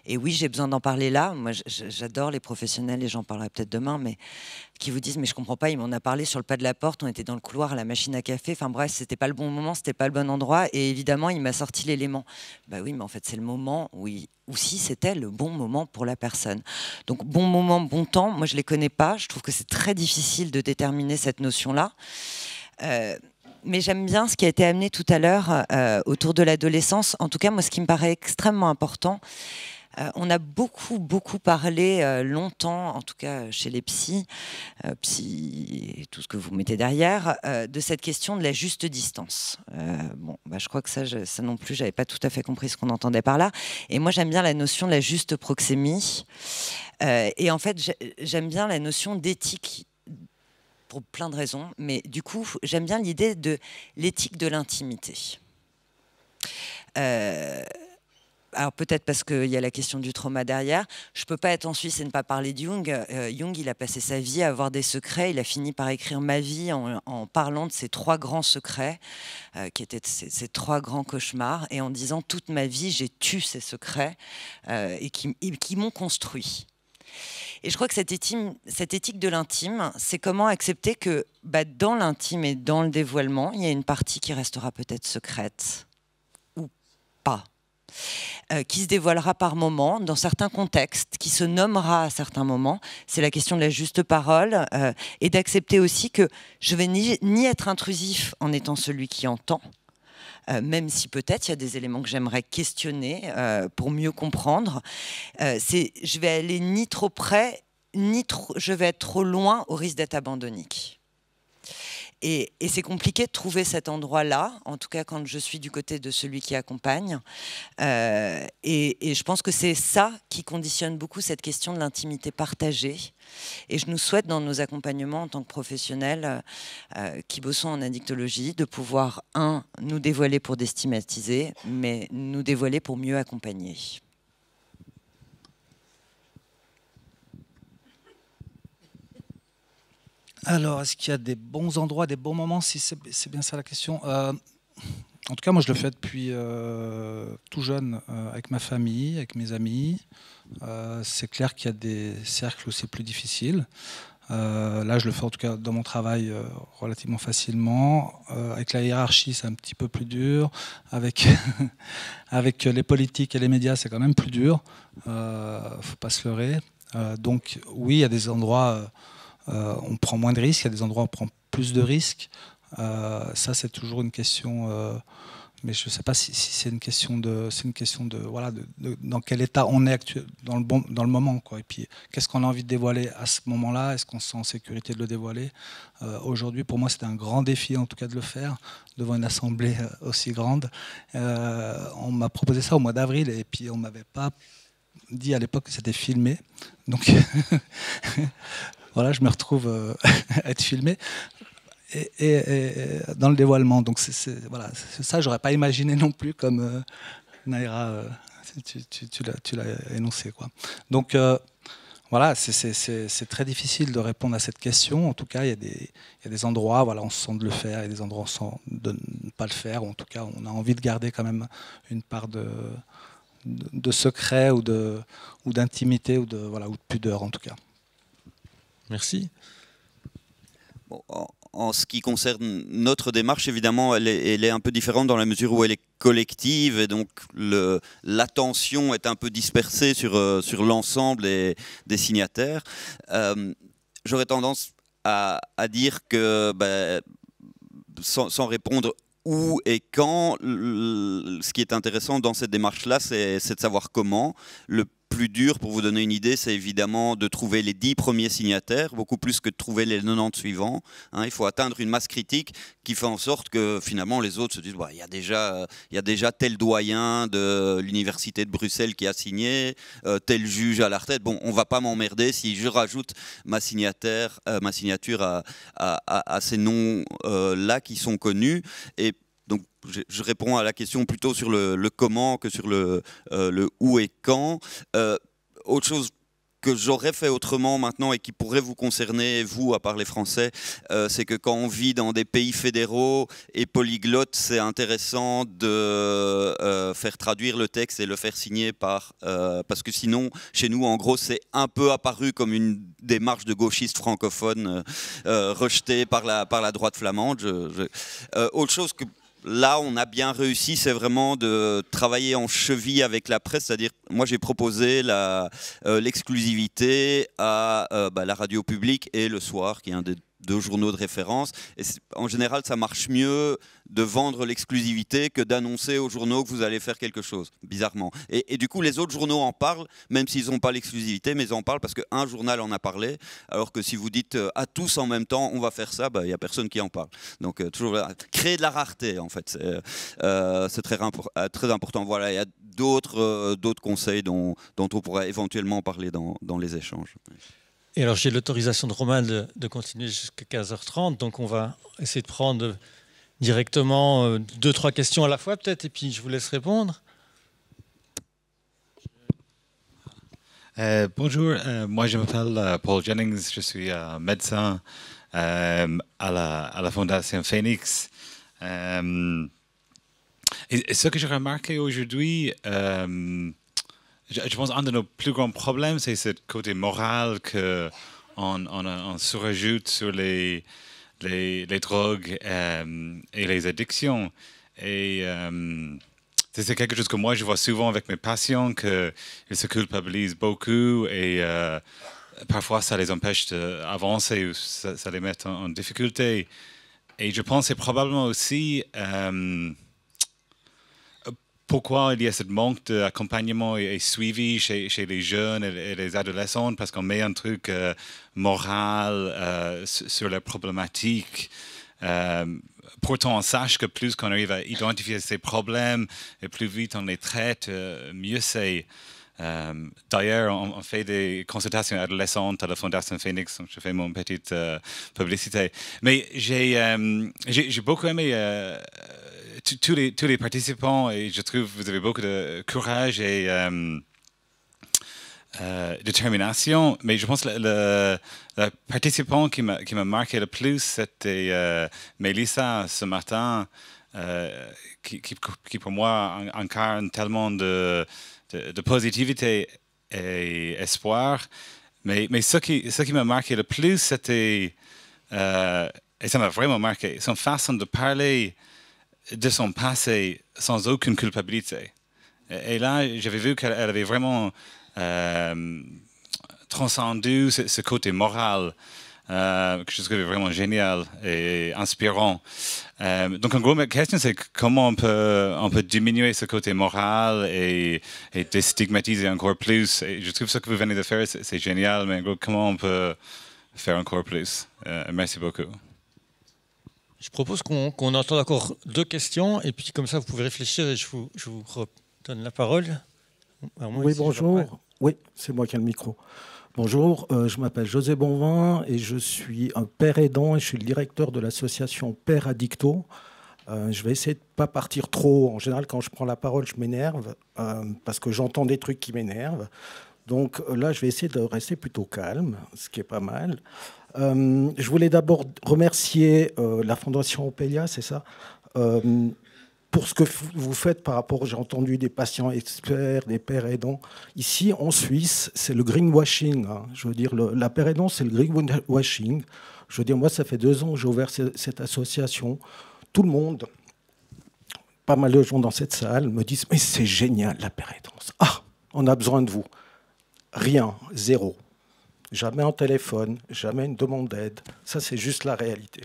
Et oui, j'ai besoin d'en parler là. Moi, j'adore les professionnels, et j'en parlerai peut-être demain, mais qui vous disent « mais je comprends pas, il m'en a parlé sur le pas de la porte, on était dans le couloir à la machine à café, enfin bref, c'était pas le bon moment, c'était pas le bon endroit, et évidemment, il m'a sorti l'élément. » Bah oui, mais en fait, c'est le moment où si c'était le bon moment pour la personne. Donc, bon moment, bon temps, moi, je les connais pas. Je trouve que c'est très difficile de déterminer cette notion-là. Mais j'aime bien ce qui a été amené tout à l'heure autour de l'adolescence. En tout cas, moi, ce qui me paraît extrêmement important, on a beaucoup parlé longtemps, en tout cas chez les psy et tout ce que vous mettez derrière, de cette question de la juste distance. Je crois que ça non plus, j'avais pas tout à fait compris ce qu'on entendait par là. Et moi, j'aime bien la notion de la juste proxémie. Et en fait, j'aime bien la notion d'éthique pour plein de raisons, mais du coup, j'aime bien l'idée de l'éthique de l'intimité. Alors peut-être parce qu'il y a la question du trauma derrière. Je ne peux pas être en Suisse et ne pas parler de Jung. Jung, il a passé sa vie à avoir des secrets. Il a fini par écrire Ma vie en parlant de ses 3 grands secrets, qui étaient ses 3 grands cauchemars, et en disant « toute ma vie, j'ai tué ces secrets et qui m'ont construit ». Et je crois que cette éthique de l'intime, c'est comment accepter que dans l'intime et dans le dévoilement, il y a une partie qui restera peut-être secrète ou pas, qui se dévoilera par moments, dans certains contextes, qui se nommera à certains moments. C'est la question de la juste parole et d'accepter aussi que je ne vais ni être intrusif en étant celui qui entend, même si peut-être il y a des éléments que j'aimerais questionner pour mieux comprendre. Je vais aller ni trop près, je vais être trop loin au risque d'être abandonnique. Et c'est compliqué de trouver cet endroit-là, en tout cas quand je suis du côté de celui qui accompagne. Et je pense que c'est ça qui conditionne beaucoup cette question de l'intimité partagée. Et je nous souhaite dans nos accompagnements en tant que professionnels qui bossons en addictologie de pouvoir, nous dévoiler pour déstigmatiser, mais nous dévoiler pour mieux accompagner. Alors, est-ce qu'il y a des bons endroits, des bons moments, si c'est bien ça la question? En tout cas, moi, je le fais depuis tout jeune, avec ma famille, avec mes amis. C'est clair qu'il y a des cercles où c'est plus difficile. Là, je le fais en tout cas dans mon travail relativement facilement. Avec la hiérarchie, c'est un petit peu plus dur. Avec, avec les politiques et les médias, c'est quand même plus dur. Faut pas se leurrer. Donc, oui, il y a des endroits... on prend moins de risques, il y a des endroits où on prend plus de risques. Ça, c'est toujours une question, mais je ne sais pas si c'est une question de, voilà, dans quel état on est actuel, dans le moment, quoi. Et puis, qu'est-ce qu'on a envie de dévoiler à ce moment-là? Est-ce qu'on se sent en sécurité de le dévoiler? Aujourd'hui, pour moi, c'était un grand défi, en tout cas, de le faire devant une assemblée aussi grande. On m'a proposé ça au mois d'avril, et puis on m'avait pas dit à l'époque que c'était filmé. Donc voilà, je me retrouve à être filmé et dans le dévoilement. Donc voilà, ça, j'aurais pas imaginé non plus, comme Naïra, tu l'as énoncé, quoi. Donc voilà, c'est très difficile de répondre à cette question. En tout cas, il y a des endroits, voilà, on se sent de le faire, il y a des endroits où on se sent de ne pas le faire. Ou en tout cas, on a envie de garder quand même une part de secret ou d'intimité ou de pudeur, en tout cas. Merci. Bon, en ce qui concerne notre démarche, évidemment, elle est un peu différente dans la mesure où elle est collective et donc l'attention est un peu dispersée sur l'ensemble des signataires. J'aurais tendance à dire que, sans répondre où et quand, ce qui est intéressant dans cette démarche-là, c'est de savoir comment. Le plus dur, pour vous donner une idée, c'est évidemment de trouver les 10 premiers signataires, beaucoup plus que de trouver les 90 suivants. Il faut atteindre une masse critique qui fait en sorte que finalement les autres se disent il y a déjà tel doyen de l'université de Bruxelles qui a signé, tel juge à la retraite. Bon, on ne va pas m'emmerder si je rajoute ma signature à ces noms-là qui sont connus. Et donc, je réponds à la question plutôt sur le comment que sur le où et quand. Autre chose que j'aurais fait autrement maintenant et qui pourrait vous concerner, vous, à part les Français, c'est que quand on vit dans des pays fédéraux et polyglottes, c'est intéressant de faire traduire le texte et le faire signer parce que sinon, chez nous, en gros, c'est un peu apparu comme une démarche de gauchistes francophones rejetée par la droite flamande. Autre chose que là, on a bien réussi, c'est vraiment de travailler en cheville avec la presse, c'est-à-dire, moi j'ai proposé l'exclusivité à la radio publique et Le Soir, qui est un des 2 journaux de référence. Et en général, ça marche mieux de vendre l'exclusivité que d'annoncer aux journaux que vous allez faire quelque chose, bizarrement. Et du coup, les autres journaux en parlent, même s'ils n'ont pas l'exclusivité, mais ils en parlent parce qu'un journal en a parlé, alors que si vous dites à tous en même temps, on va faire ça, il n'y a personne qui en parle. Donc, toujours créer de la rareté, en fait, c'est très important. Voilà, il y a d'autres conseils dont on pourrait éventuellement parler dans les échanges. Et alors, j'ai l'autorisation de Romain de continuer jusqu'à 15h30, donc on va essayer de prendre directement 2-3 questions à la fois peut-être, et puis je vous laisse répondre. Bonjour, moi je m'appelle Paul Jennings, je suis médecin à la Fondation Phoenix. Et ce que j'ai remarqué aujourd'hui, je pense qu'un de nos plus grands problèmes, c'est ce côté moral qu'on surajoute sur les drogues et les addictions. Et c'est quelque chose que moi, je vois souvent avec mes patients, qu'ils se culpabilisent beaucoup et parfois, ça les empêche d'avancer ou ça les met en difficulté. Et je pense que c'est probablement aussi pourquoi il y a ce manque d'accompagnement et suivi chez les jeunes et les adolescents, parce qu'on met un truc moral sur la problématique. Pourtant, on sache que plus qu'on arrive à identifier ces problèmes et plus vite on les traite, mieux c'est. D'ailleurs, on fait des consultations adolescentes à la Fondation Phoenix, donc je fais mon petite publicité. Mais j'ai beaucoup aimé tous les participants et je trouve que vous avez beaucoup de courage et détermination. Mais je pense que le participant qui m'a marqué le plus, c'était Mélissa ce matin, qui pour moi incarne tellement de positivité et espoir. Mais ce qui m'a marqué le plus, c'était, et ça m'a vraiment marqué, son façon de parler de son passé sans aucune culpabilité. Et là, j'avais vu qu'elle avait vraiment transcendu ce côté moral que je trouvais vraiment génial et inspirant. Donc, en gros, ma question, c'est comment on peut diminuer ce côté moral et déstigmatiser encore plus. Et je trouve ce que vous venez de faire, c'est génial, mais en gros, comment on peut faire encore plus? Merci beaucoup. Je propose qu'on entende encore 2 questions, et puis comme ça, vous pouvez réfléchir et je vous redonne la parole. Oui, bonjour. Oui, c'est moi qui ai le micro. Bonjour, je m'appelle José Bonvin et je suis un père aidant et je suis le directeur de l'association Père Addicto. Je vais essayer de ne pas partir trop. En général, quand je prends la parole, je m'énerve parce que j'entends des trucs qui m'énervent. Donc là, je vais essayer de rester plutôt calme, ce qui est pas mal. Je voulais d'abord remercier la Fondation Opélia, c'est ça, pour ce que vous faites par rapport, j'ai entendu des patients experts, des pères aidants. Ici, en Suisse, c'est le greenwashing. Hein. Je veux dire, la père aidant, c'est le greenwashing. Je veux dire, moi, ça fait 2 ans que j'ai ouvert cette association. Tout le monde, pas mal de gens dans cette salle, me disent « Mais c'est génial, la père aidance. Ah, on a besoin de vous. » Rien, zéro. Jamais un téléphone, jamais une demande d'aide. Ça, c'est juste la réalité.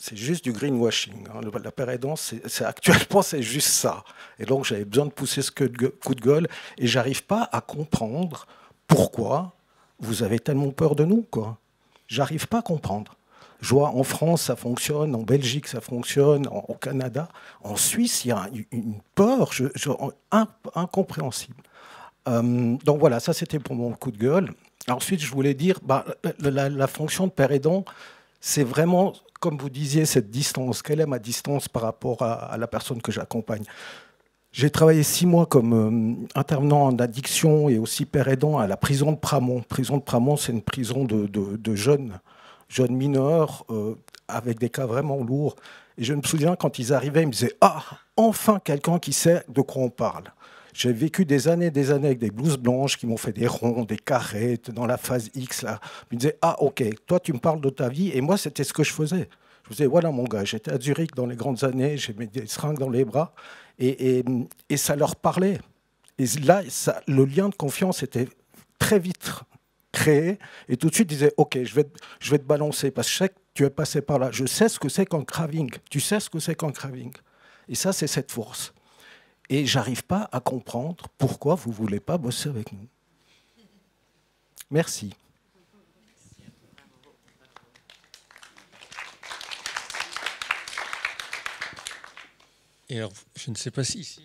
C'est juste du greenwashing. Hein. La père aidance, actuellement, c'est juste ça. Et donc, j'avais besoin de pousser ce coup de gueule. Et je n'arrive pas à comprendre pourquoi vous avez tellement peur de nous, quoi. J'arrive pas à comprendre. Je vois en France, ça fonctionne, en Belgique, ça fonctionne, au Canada. En Suisse, il y a une peur incompréhensible. Donc voilà, ça c'était pour mon coup de gueule. Ensuite, je voulais dire, la fonction de père aidant, c'est vraiment, comme vous disiez, cette distance. Quelle est ma distance par rapport à la personne que j'accompagne? J'ai travaillé 6 mois comme intervenant en addiction et aussi père aidant à la prison de Pramont. Prison de Pramont, c'est une prison de jeunes mineurs avec des cas vraiment lourds. Et je me souviens, quand ils arrivaient, ils me disaient « Ah, enfin quelqu'un qui sait de quoi on parle ». J'ai vécu des années avec des blouses blanches qui m'ont fait des ronds, des carrés dans la phase X. Là. Ils me disaient « Ah, ok, toi tu me parles de ta vie ». Et moi, c'était ce que je faisais. Je me disais « Voilà mon gars, j'étais à Zurich dans les grandes années, j'ai mis des seringues dans les bras ». Et ça leur parlait. Et là, le lien de confiance était très vite créé. Et tout de suite, ils disaient « Ok, je vais te balancer parce que je sais que tu es passé par là. Je sais ce que c'est qu'un craving. Tu sais ce que c'est qu'un craving. » Et ça, c'est cette force. Et je n'arrive pas à comprendre pourquoi vous ne voulez pas bosser avec nous. Merci. Et alors, je ne sais pas si...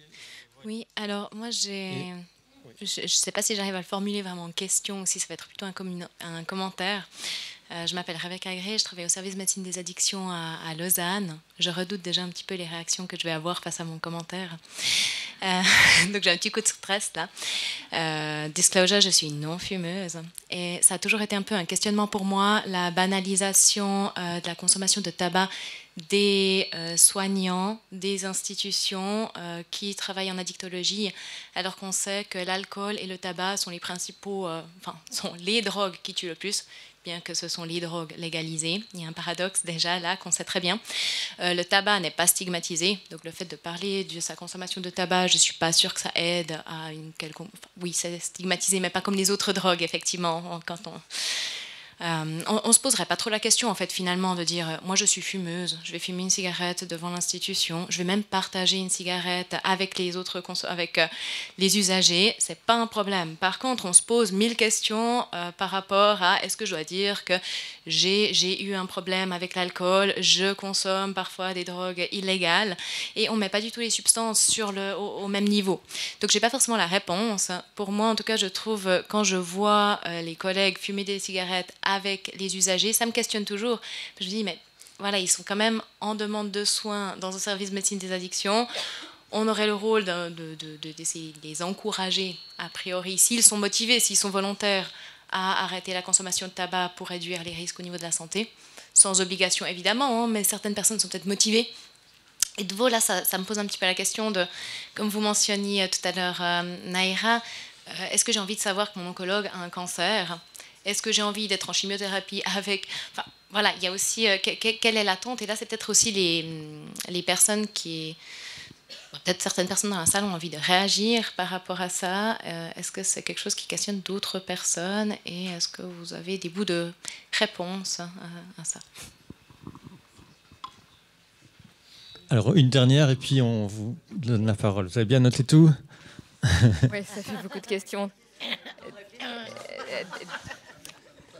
Oui, alors moi j'ai... Je ne sais pas si j'arrive à le formuler vraiment en question ou si ça va être plutôt un commentaire. Je m'appelle Rebecca Gray, je travaille au service médecine des addictions à Lausanne. Je redoute déjà un petit peu les réactions que je vais avoir face à mon commentaire. Donc j'ai un petit coup de stress là. Disclosure, je suis non-fumeuse. Et ça a toujours été un peu un questionnement pour moi, la banalisation de la consommation de tabac des soignants, des institutions qui travaillent en addictologie, alors qu'on sait que l'alcool et le tabac sont les principaux, sont les drogues qui tuent le plus, bien que ce sont les drogues légalisées. Il y a un paradoxe déjà là qu'on sait très bien. Le tabac n'est pas stigmatisé, donc le fait de parler de sa consommation de tabac, je ne suis pas sûre que ça aide à une quelconque... Oui, c'est stigmatisé, mais pas comme les autres drogues, effectivement, quand on se poserait pas trop la question en fait finalement de dire moi je suis fumeuse, je vais fumer une cigarette devant l'institution, je vais même partager une cigarette avec les autres avec les usagers, c'est pas un problème. Par contre, on se pose 1000 questions par rapport à est-ce que je dois dire que j'ai eu un problème avec l'alcool, je consomme parfois des drogues illégales et on met pas du tout les substances au même niveau. Donc j'ai pas forcément la réponse. Pour moi en tout cas, je trouve quand je vois les collègues fumer des cigarettes avec les usagers, ça me questionne toujours. Je me dis, mais voilà, ils sont quand même en demande de soins dans un service de médecine des addictions. On aurait le rôle d'essayer de les encourager, a priori, s'ils sont motivés, s'ils sont volontaires, à arrêter la consommation de tabac pour réduire les risques au niveau de la santé. Sans obligation, évidemment, hein, mais certaines personnes sont peut-être motivées. Et de nouveau, là, ça me pose un petit peu la question de, comme vous mentionniez tout à l'heure, Naïra, est-ce que j'ai envie de savoir que mon oncologue a un cancer ? Est-ce que j'ai envie d'être en chimiothérapie avec... Enfin, voilà, il y a aussi... quelle est l'attente? Et là, c'est peut-être aussi les personnes qui... Peut-être certaines personnes dans la salle ont envie de réagir par rapport à ça. Est-ce que c'est quelque chose qui questionne d'autres personnes? Et est-ce que vous avez des bouts de réponse à ça? Alors, une dernière, et puis on vous donne la parole. Vous avez bien noté tout? Oui, ça fait beaucoup de questions.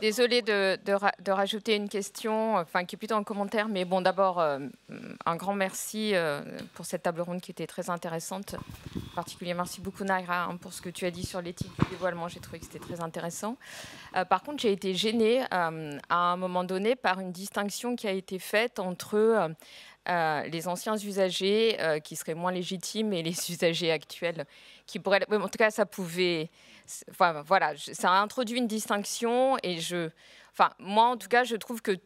Désolée de rajouter une question, enfin qui est plutôt un commentaire, mais bon, d'abord un grand merci pour cette table ronde qui était très intéressante. En particulier, merci beaucoup Naïra pour ce que tu as dit sur l'éthique du dévoilement. J'ai trouvé que c'était très intéressant. Par contre, j'ai été gênée à un moment donné par une distinction qui a été faite entre les anciens usagers qui seraient moins légitimes et les usagers actuels qui pourraient... En tout cas, ça pouvait... Enfin, voilà, ça a introduit une distinction et moi, en tout cas, je trouve que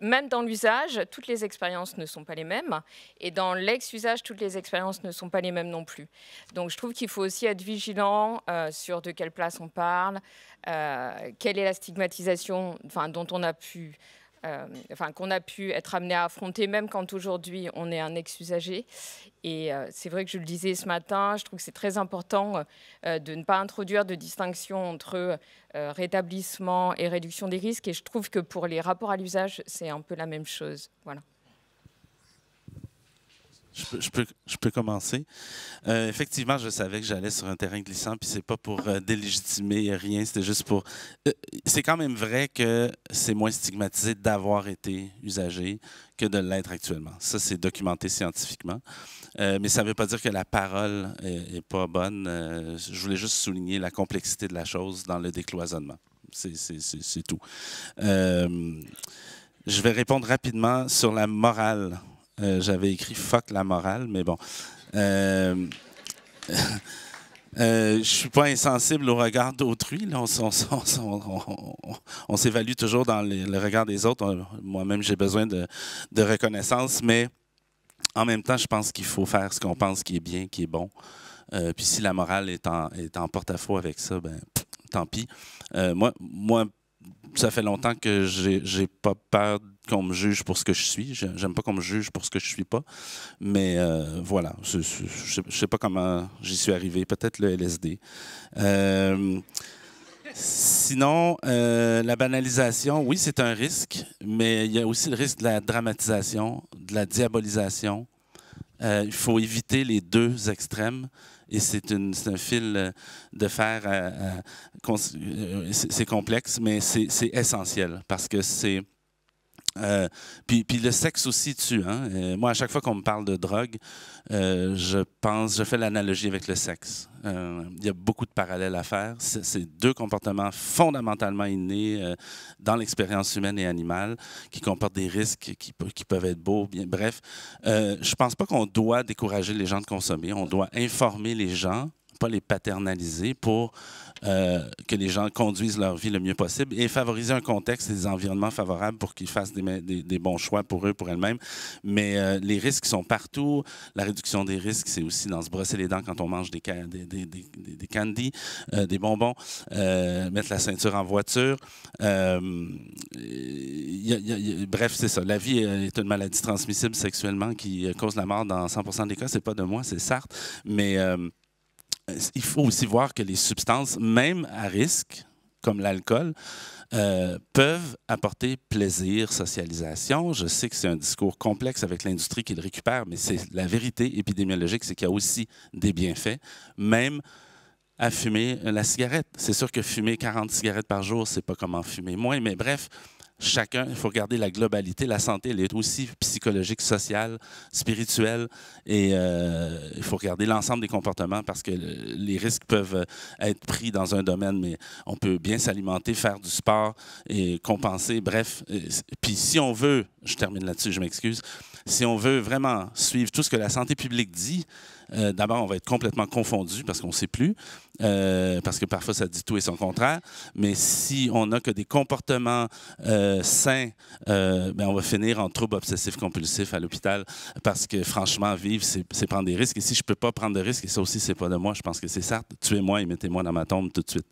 même dans l'usage, toutes les expériences ne sont pas les mêmes. Et dans l'ex-usage, toutes les expériences ne sont pas les mêmes non plus. Donc je trouve qu'il faut aussi être vigilant sur de quelle place on parle, quelle est la stigmatisation dont on a pu... qu'on a pu être amené à affronter, même quand aujourd'hui on est un ex-usager. Et c'est vrai que je le disais ce matin, je trouve que c'est très important de ne pas introduire de distinction entre rétablissement et réduction des risques. Et je trouve que pour les rapports à l'usage, c'est un peu la même chose. Voilà. Je peux commencer. Effectivement, je savais que j'allais sur un terrain glissant, puis c'est pas pour délégitimer rien, c'était juste pour... c'est quand même vrai que c'est moins stigmatisé d'avoir été usagé que de l'être actuellement. Ça, c'est documenté scientifiquement. Mais ça ne veut pas dire que la parole est pas bonne. Je voulais juste souligner la complexité de la chose dans le décloisonnement. C'est tout. Je vais répondre rapidement sur la morale. J'avais écrit « fuck la morale », mais bon. Je ne suis pas insensible au regard d'autrui. Là. On s'évalue toujours dans le regard des autres. Moi-même, j'ai besoin de reconnaissance, mais en même temps, je pense qu'il faut faire ce qu'on pense qui est bien, qui est bon. Puis si la morale est en porte-à-faux avec ça, ben, tant pis. Moi, ça fait longtemps que j'ai pas peur qu'on me juge pour ce que je suis. J'aime pas qu'on me juge pour ce que je suis pas. Mais voilà, je sais pas comment j'y suis arrivé. Peut-être le LSD. Sinon, la banalisation, oui, c'est un risque, mais il y a aussi le risque de la dramatisation, de la diabolisation. Il faut éviter les deux extrêmes. Et c'est un fil de fer, c'est complexe, mais c'est essentiel parce que c'est... puis le sexe aussi tue. Hein? Moi, à chaque fois qu'on me parle de drogue, je fais l'analogie avec le sexe. Il y a beaucoup de parallèles à faire. C'est deux comportements fondamentalement innés dans l'expérience humaine et animale qui comportent des risques qui peuvent être beaux. Bien, bref, je ne pense pas qu'on doit décourager les gens de consommer. On doit informer les gens, pas les paternaliser pour que les gens conduisent leur vie le mieux possible et favoriser un contexte et des environnements favorables pour qu'ils fassent des bons choix pour eux, pour elles-mêmes. Mais les risques sont partout. La réduction des risques, c'est aussi dans se brosser les dents quand on mange des candies, des bonbons, mettre la ceinture en voiture. Bref, c'est ça. La vie est une maladie transmissible sexuellement qui cause la mort dans 100% des cas. C'est pas de moi, c'est Sartre. Mais... il faut aussi voir que les substances, même à risque, comme l'alcool, peuvent apporter plaisir, socialisation. Je sais que c'est un discours complexe avec l'industrie qui le récupère, mais c'est la vérité épidémiologique, c'est qu'il y a aussi des bienfaits, même à fumer la cigarette. C'est sûr que fumer 40 cigarettes par jour, c'est pas comme en fumer moins, mais bref, chacun, il faut regarder la globalité. La santé, elle est aussi psychologique, sociale, spirituelle. Et il faut regarder l'ensemble des comportements parce que les risques peuvent être pris dans un domaine, mais on peut bien s'alimenter, faire du sport et compenser. Bref, puis si on veut, je termine là-dessus, je m'excuse, si on veut vraiment suivre tout ce que la santé publique dit, d'abord, on va être complètement confondu parce qu'on ne sait plus, parce que parfois, ça dit tout et son contraire. Mais si on n'a que des comportements sains, ben on va finir en trouble obsessif-compulsif à l'hôpital parce que, franchement, vivre, c'est prendre des risques. Et si je ne peux pas prendre de risques, et ça aussi, c'est pas de moi, je pense que c'est Sartre, tuez-moi et mettez-moi dans ma tombe tout de suite.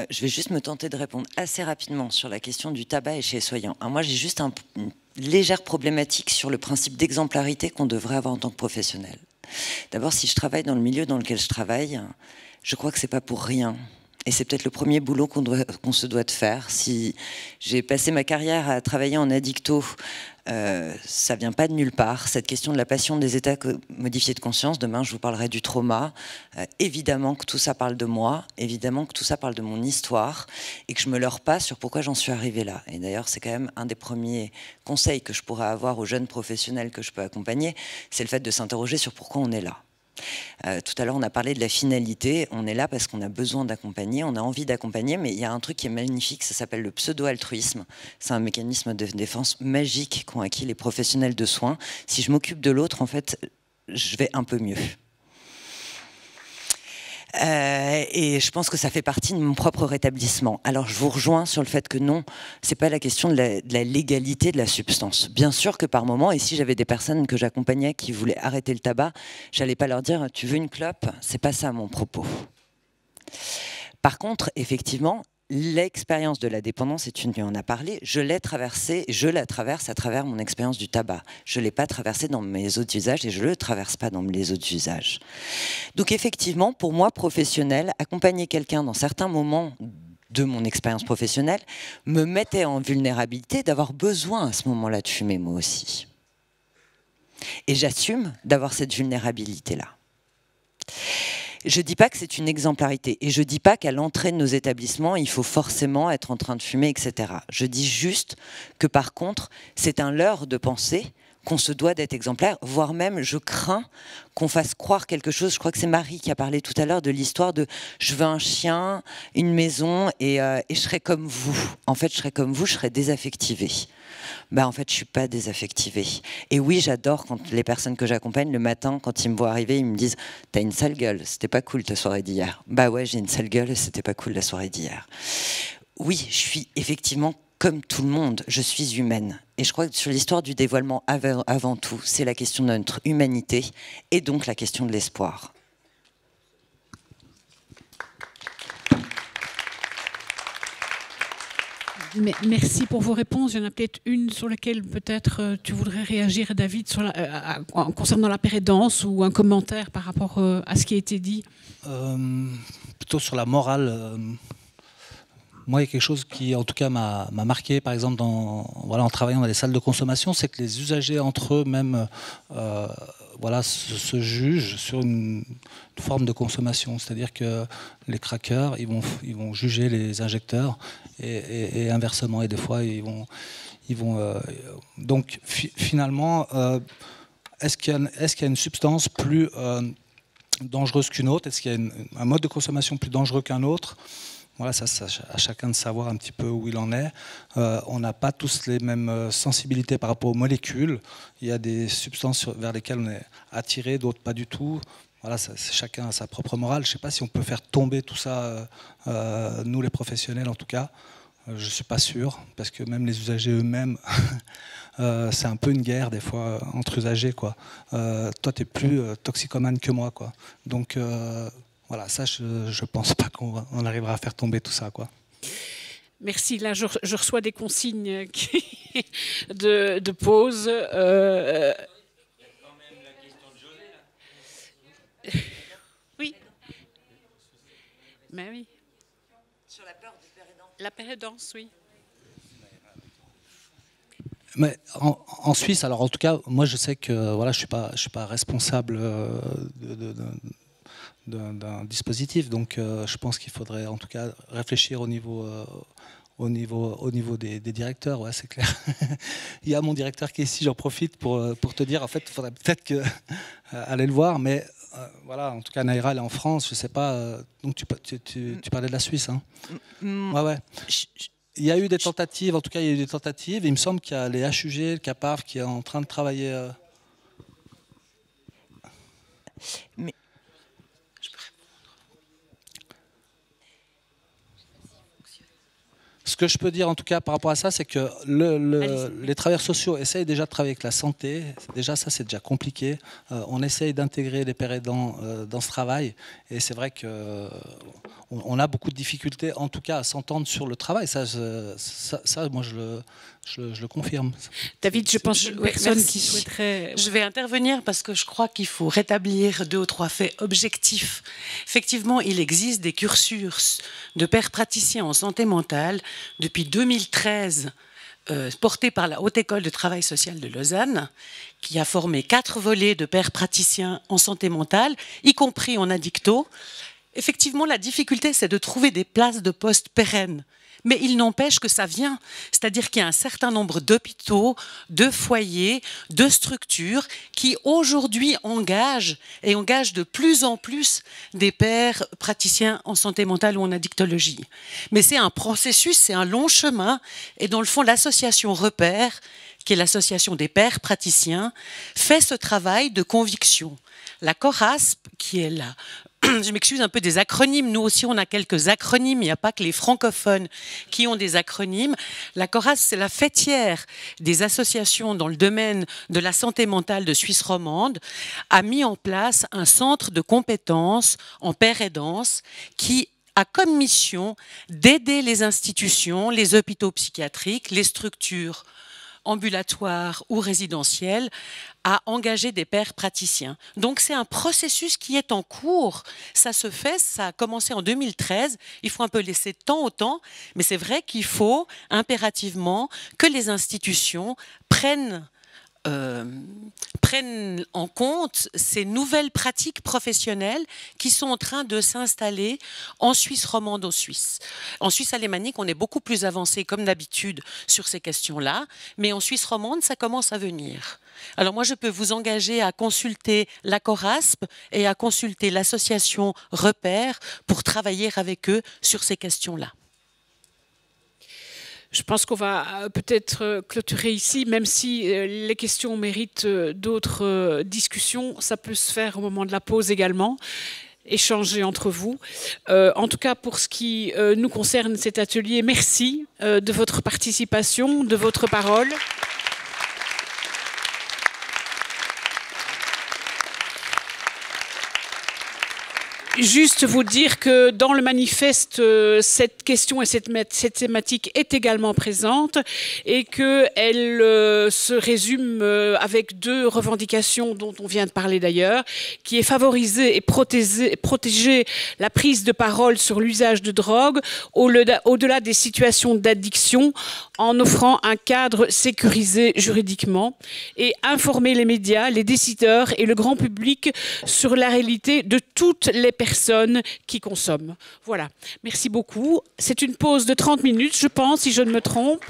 Je vais juste me tenter de répondre assez rapidement sur la question du tabac et chez les soignants. Alors moi, j'ai juste une légère problématique sur le principe d'exemplarité qu'on devrait avoir en tant que professionnel. D'abord, si je travaille dans le milieu dans lequel je travaille, je crois que c'est pas pour rien. Et c'est peut-être le premier boulot qu'on se doit de faire. Si j'ai passé ma carrière à travailler en addicto, ça vient pas de nulle part. Cette question de la passion des états modifiés de conscience, demain je vous parlerai du trauma. Évidemment que tout ça parle de moi, évidemment que tout ça parle de mon histoire et que je me leurre pas sur pourquoi j'en suis arrivée là. Et d'ailleurs, c'est quand même un des premiers conseils que je pourrais avoir aux jeunes professionnels que je peux accompagner, c'est le fait de s'interroger sur pourquoi on est là. Tout à l'heure, on a parlé de la finalité. On est là parce qu'on a besoin d'accompagner, on a envie d'accompagner, mais il y a un truc qui est magnifique, ça s'appelle le pseudo-altruisme. C'est un mécanisme de défense magique qu'ont acquis les professionnels de soins. Si je m'occupe de l'autre, en fait, je vais un peu mieux. Et je pense que ça fait partie de mon propre rétablissement. Alors je vous rejoins sur le fait que non, c'est pas la question de la légalité de la substance. Bien sûr que par moment, et si j'avais des personnes que j'accompagnais qui voulaient arrêter le tabac, j'allais pas leur dire tu veux une clope, c'est pas ça mon propos. Par contre, effectivement, l'expérience de la dépendance, et tu en as parlé, je l'ai traversée, je la traverse à travers mon expérience du tabac. Je ne l'ai pas traversée dans mes autres usages et je ne le traverse pas dans les autres usages. Donc effectivement, pour moi, professionnel, accompagner quelqu'un dans certains moments de mon expérience professionnelle me mettait en vulnérabilité d'avoir besoin à ce moment-là de fumer moi aussi. Et j'assume d'avoir cette vulnérabilité-là. Je ne dis pas que c'est une exemplarité et je ne dis pas qu'à l'entrée de nos établissements, il faut forcément être en train de fumer, etc. Je dis juste que par contre, c'est un leurre de penser qu'on se doit d'être exemplaire, voire même je crains qu'on fasse croire quelque chose. Je crois que c'est Marie qui a parlé tout à l'heure de l'histoire de « je veux un chien, une maison et je serai comme vous ». En fait, je serai comme vous, je serai désaffectivée. Bah, en fait, je ne suis pas désaffectivée. Et oui, j'adore quand les personnes que j'accompagne, le matin, quand ils me voient arriver, ils me disent « T'as une sale gueule, c'était pas cool ta soirée d'hier ». Bah ouais, j'ai une sale gueule et c'était pas cool la soirée d'hier. Oui, je suis effectivement comme tout le monde, je suis humaine. Et je crois que sur l'histoire du dévoilement, avant tout, c'est la question de notre humanité et donc la question de l'espoir. Merci pour vos réponses. Il y en a peut-être une sur laquelle peut-être tu voudrais réagir, David, concernant la pérédance ou un commentaire par rapport à ce qui a été dit. Plutôt sur la morale. Moi, il y a quelque chose qui, en tout cas, m'a marqué, par exemple, en travaillant dans les salles de consommation, c'est que les usagers entre eux même se jugent sur une forme de consommation. C'est-à-dire que les craqueurs, ils vont juger les injecteurs et inversement. Et des fois, ils vont donc, finalement, est-ce qu'il y a une substance plus dangereuse qu'une autre? Est-ce qu'il y a un mode de consommation plus dangereux qu'un autre? Voilà, ça, à chacun de savoir un petit peu où il en est. On n'a pas tous les mêmes sensibilités par rapport aux molécules. Il y a des substances vers lesquelles on est attiré, d'autres pas du tout. Voilà, chacun a sa propre morale. Je ne sais pas si on peut faire tomber tout ça, nous les professionnels en tout cas. Je ne suis pas sûr, parce que même les usagers eux-mêmes, c'est un peu une guerre des fois entre usagers, quoi. Toi, tu es plus toxicomane que moi, quoi. Donc... voilà, ça, je ne pense pas qu'on arrivera à faire tomber tout ça, quoi. Merci. Là, je reçois des consignes de pause. Il y a quand même la question de José, là. Oui. Mais oui. Sur la peur du pérédance. La pérédance, oui. Mais en Suisse, alors en tout cas, moi, je sais que voilà, je suis pas responsable d'un dispositif, donc je pense qu'il faudrait en tout cas réfléchir au niveau des directeurs, ouais, c'est clair. Il y a mon directeur qui est ici, j'en profite pour te dire, en fait, il faudrait peut-être aller le voir, mais voilà, en tout cas, Naïra, elle est en France, je sais pas, donc tu parlais de la Suisse, hein. Ouais. Il y a eu des tentatives, en tout cas, il me semble qu'il y a les HUG, le CAPARF qui est en train de travailler. Mais ce que je peux dire en tout cas par rapport à ça, c'est que les travailleurs sociaux essayent déjà de travailler avec la santé. Déjà, ça, c'est déjà compliqué. On essaye d'intégrer les pères aidants dans ce travail. Et c'est vrai qu'on a beaucoup de difficultés, en tout cas, à s'entendre sur le travail. Ça moi, je le confirme. David, je pense que personne qui souhaiterait... Je vais intervenir parce que je crois qu'il faut rétablir 2 ou 3 faits objectifs. Effectivement, il existe des cursus de pairs praticiens en santé mentale depuis 2013, portés par la Haute École de Travail Social de Lausanne, qui a formé 4 volets de pairs praticiens en santé mentale, y compris en addicto. Effectivement, la difficulté, c'est de trouver des places de poste pérennes. Mais il n'empêche que ça vient. C'est-à-dire qu'il y a un certain nombre d'hôpitaux, de foyers, de structures qui aujourd'hui engagent de plus en plus des pairs praticiens en santé mentale ou en addictologie. Mais c'est un processus, c'est un long chemin. Et dans le fond, l'association Repère, qui est l'association des pairs praticiens, fait ce travail de conviction. La CORASP, qui est je m'excuse un peu des acronymes. Nous aussi, on a quelques acronymes. Il n'y a pas que les francophones qui ont des acronymes. La CORAS, c'est la fêtière des associations dans le domaine de la santé mentale de Suisse romande, a mis en place un centre de compétences en pair et danse qui a comme mission d'aider les institutions, les hôpitaux psychiatriques, les structures ambulatoires ou résidentielles à engager des pairs praticiens. Donc c'est un processus qui est en cours. Ça se fait, ça a commencé en 2013. Il faut un peu laisser temps au temps, mais c'est vrai qu'il faut impérativement que les institutions prennent en compte ces nouvelles pratiques professionnelles qui sont en train de s'installer en Suisse romande en Suisse. En Suisse alémanique, on est beaucoup plus avancé comme d'habitude sur ces questions-là, mais en Suisse romande, ça commence à venir. Alors moi, je peux vous engager à consulter la CORASP et à consulter l'association Repère pour travailler avec eux sur ces questions-là. Je pense qu'on va peut-être clôturer ici, même si les questions méritent d'autres discussions. Ça peut se faire au moment de la pause également, échanger entre vous. En tout cas, pour ce qui nous concerne, cet atelier, merci de votre participation, de votre parole. Juste vous dire que dans le manifeste, cette question et cette thématique est également présente et qu'elle se résume avec deux revendications dont on vient de parler d'ailleurs, qui est favoriser et protéger la prise de parole sur l'usage de drogue au-delà des situations d'addiction en offrant un cadre sécurisé juridiquement et informer les médias, les décideurs et le grand public sur la réalité de toutes les personnes qui consomment. Voilà. Merci beaucoup. C'est une pause de 30 minutes, je pense, si je ne me trompe.